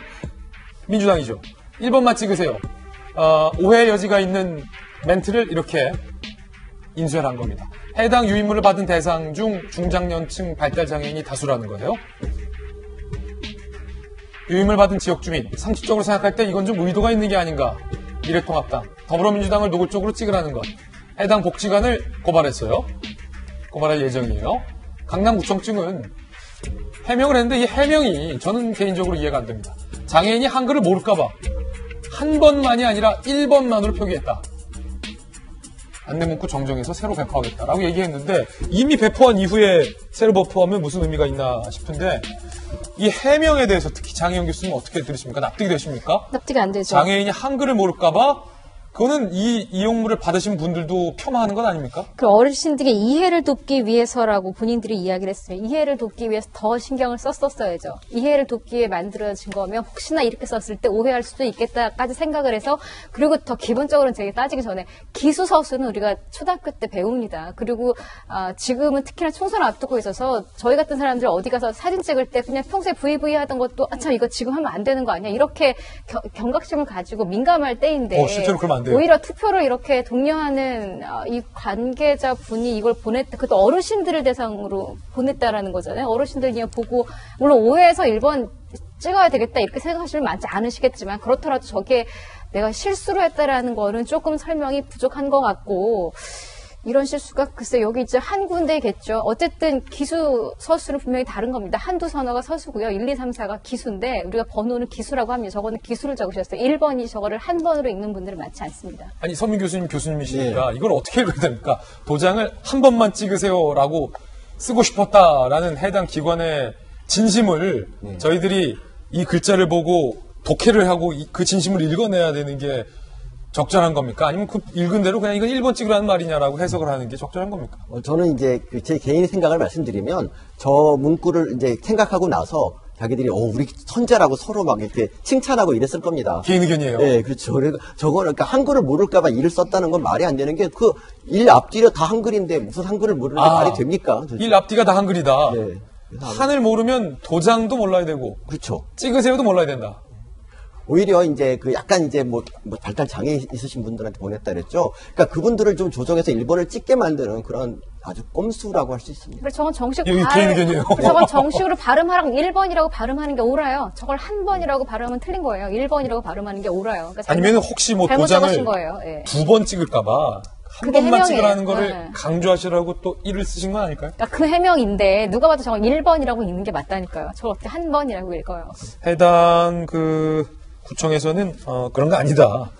[SPEAKER 1] 민주당이죠. 1번만 찍으세요. 오해의 여지가 있는 멘트를 이렇게 인쇄를 한 겁니다. 해당 유인물을 받은 대상 중 중장년층 발달장애인이 다수라는 거예요. 유인물 받은 지역 주민, 상식적으로 생각할 때 이건 좀 의도가 있는 게 아닌가. 미래통합당, 더불어민주당을 노골적으로 찍으라는 것. 해당 복지관을 고발했어요. 고발할 예정이에요. 강남구청장은 해명을 했는데 이 해명이 저는 개인적으로 이해가 안 됩니다. 장애인이 한글을 모를까봐 한 번만이 아니라 1번만으로 표기했다. 안내문구 정정해서 새로 배포하겠다라고 얘기했는데 이미 배포한 이후에 새로 배포하면 무슨 의미가 있나 싶은데 이 해명에 대해서 특히 장혜영 교수님 어떻게 들으십니까? 납득이 되십니까?
[SPEAKER 7] 납득이 안 되죠.
[SPEAKER 1] 장애인이 한글을 모를까봐 그거는 이 이용물을 받으신 분들도 폄하하는 건 아닙니까?
[SPEAKER 7] 그 어르신들의 이해를 돕기 위해서라고 본인들이 이야기를 했으면 이해를 돕기 위해서 더 신경을 썼었어야죠. 이해를 돕기 위해 만들어진 거면 혹시나 이렇게 썼을 때 오해할 수도 있겠다까지 생각을 해서 그리고 더 기본적으로는 제가 따지기 전에 기수서술은 우리가 초등학교 때 배웁니다. 그리고 지금은 특히나 총선을 앞두고 있어서 저희 같은 사람들 어디 가서 사진 찍을 때 그냥 평소에 VV 하던 것도 참 이거 지금 하면 안 되는 거 아니야? 이렇게 경각심을 가지고 민감할 때인데
[SPEAKER 1] 실제로 그러면 안 돼요.
[SPEAKER 7] 오히려 투표를 이렇게 독려하는 이 관계자분이 이걸 보냈다. 그것도 어르신들을 대상으로 보냈다라는 거잖아요. 어르신들 그냥 보고 물론 오해해서 1번 찍어야 되겠다 이렇게 생각하시면 많지 않으시겠지만 그렇더라도 저게 내가 실수로 했다라는 거는 조금 설명이 부족한 것 같고 이런 실수가 글쎄 여기 이제 한 군데겠죠. 어쨌든 기수 서술은 분명히 다른 겁니다. 한두 선어가 서수고요. 1, 2, 3, 4가 기수인데 우리가 번호는 기수라고 합니다. 저거는 기수를 적으셨어요. 1번이 저거를 한 번으로 읽는 분들은 많지 않습니다.
[SPEAKER 1] 아니 서민 교수님 교수님이시니까 이걸 어떻게 읽어야 됩니까? 도장을 한 번만 찍으세요라고 쓰고 싶었다라는 해당 기관의 진심을 저희들이 이 글자를 보고 독해를 하고 그 진심을 읽어내야 되는 게 적절한 겁니까? 아니면 그 읽은 대로 그냥 이건 1번 찍으라는 말이냐라고 해석을 하는 게 적절한 겁니까?
[SPEAKER 2] 저는 이제 제 개인의 생각을 말씀드리면 저 문구를 이제 생각하고 나서 자기들이 우리 천재라고 서로 막 이렇게 칭찬하고 이랬을 겁니다.
[SPEAKER 1] 개인 의견이에요.
[SPEAKER 2] 네, 그렇죠. 그러니까 저거는 그러니까 한글을 모를까봐 일을 썼다는 건 말이 안 되는 게 그 일 앞뒤가 다 한글인데 무슨 한글을 모르는 게 말이 됩니까?
[SPEAKER 1] 일 앞뒤가 다 한글이다.
[SPEAKER 2] 네.
[SPEAKER 1] 한을 모르면 도장도 몰라야 되고,
[SPEAKER 2] 그렇죠.
[SPEAKER 1] 찍으세요도 몰라야 된다.
[SPEAKER 2] 오히려 이제 그 약간 이제 뭐 발달 장애 있으신 분들한테 보냈다 그랬죠. 그러니까 그분들을 좀 조정해서 1번을 찍게 만드는 그런 아주 꼼수라고 할 수 있습니다.
[SPEAKER 7] 그래서 저건 정식
[SPEAKER 1] 이게 개인 의견이에요.
[SPEAKER 7] 저건 정식으로 발음하라고 1번이라고 발음하는 게 옳아요. 저걸 한 번이라고 발음하면 틀린 거예요. 1번이라고 발음하는 게 옳아요. 그러니까
[SPEAKER 1] 아니면 혹시 뭐
[SPEAKER 7] 잘못
[SPEAKER 1] 도장을
[SPEAKER 7] 적으신 거예요. 예.
[SPEAKER 1] 2번 찍을까봐 한
[SPEAKER 7] 그게
[SPEAKER 1] 번만
[SPEAKER 7] 해명이에요.
[SPEAKER 1] 찍으라는 거를
[SPEAKER 7] 네.
[SPEAKER 1] 강조하시라고 또 1을 쓰신 건 아닐까요?
[SPEAKER 7] 그러니까 그 해명인데 누가 봐도 저건 1번이라고 읽는 게 맞다니까요. 저걸 어떻게 한 번이라고 읽어요.
[SPEAKER 1] 해당 그 구청에서는 그런 거 아니다라고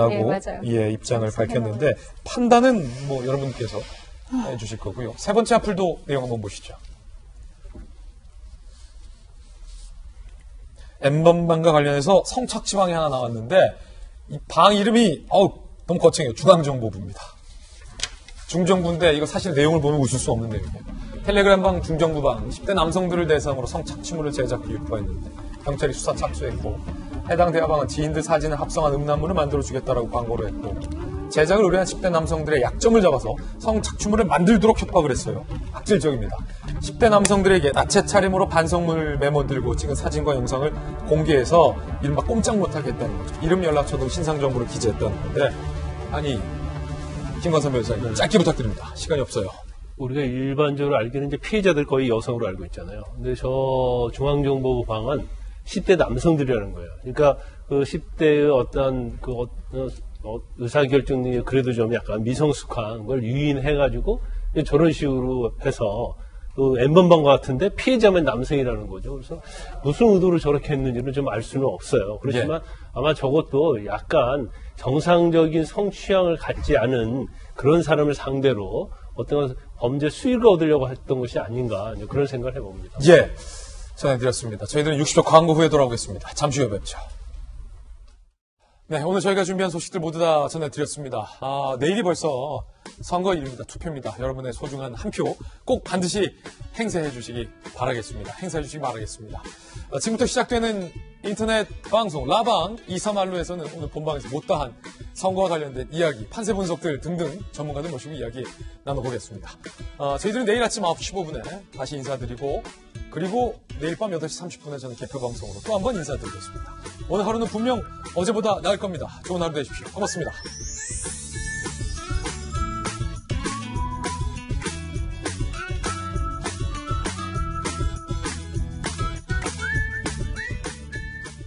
[SPEAKER 7] 네, 맞아요.
[SPEAKER 1] 예, 입장을 밝혔는데 판단은 뭐 여러분께서 해주실 거고요. 세 번째 앞플도 내용 한번 보시죠. N번방과 관련해서 성착취방이 하나 나왔는데 이 방 이름이 너무 거창해요. 중앙정보부입니다. 중정부인데 이거 사실 내용을 보면 웃을 수 없는 내용이에요. 텔레그램방 중정부방 10대 남성들을 대상으로 성착취물을 제작 유포했는데 경찰이 수사 착수했고 해당 대화방은 지인들 사진을 합성한 음란물을 만들어주겠다라고 광고를 했고 제작을 의뢰한 10대 남성들의 약점을 잡아서 성착취물을 만들도록 협박을 했어요. 악질적입니다. 10대 남성들에게 나체 차림으로 반성물 메모 들고 찍은 사진과 영상을 공개해서 이른바 꼼짝 못하게 했다는 거죠. 이름 연락처 등 신상정보를 기재했다는 건데 아니 김관선 변호사님 짧게 부탁드립니다. 시간이 없어요.
[SPEAKER 8] 우리가 일반적으로 알기는 이제 피해자들 거의 여성으로 알고 있잖아요. 근데 저 중앙정보부 방은 10대 남성들이라는 거예요. 그러니까 그 10대의 어떤 그 의사결정 능력이 그래도 좀 약간 미성숙한 걸 유인해가지고 저런 식으로 해서 그 N번방 같은데 피해자만 남성이라는 거죠. 그래서 무슨 의도로 저렇게 했는지는 좀 알 수는 없어요. 그렇지만 아마 저것도 약간 정상적인 성취향을 갖지 않은 그런 사람을 상대로 어떤 범죄 수익을 얻으려고 했던 것이 아닌가 그런 생각을 해봅니다.
[SPEAKER 1] 예, 전해드렸습니다. 저희들은 60초 광고 후에 돌아오겠습니다. 잠시 후에 뵙죠. 네, 오늘 저희가 준비한 소식들 모두 다 전해드렸습니다. 내일이 벌써 선거일입니다. 투표입니다. 여러분의 소중한 한 표 꼭 반드시 행사해 주시기 바라겠습니다. 행사해 주시기 바라겠습니다. 지금부터 시작되는 인터넷 방송 라방 2, 3알로에서는 오늘 본방에서 못다한 선거와 관련된 이야기, 판세 분석들 등등 전문가들 모시고 이야기 나눠보겠습니다. 저희들은 내일 아침 9시 15분에 다시 인사드리고 그리고 내일 밤 8시 30분에 저는 개표 방송으로 또 한 번 인사드리겠습니다. 오늘 하루는 분명 어제보다 나을 겁니다. 좋은 하루 되십시오. 고맙습니다.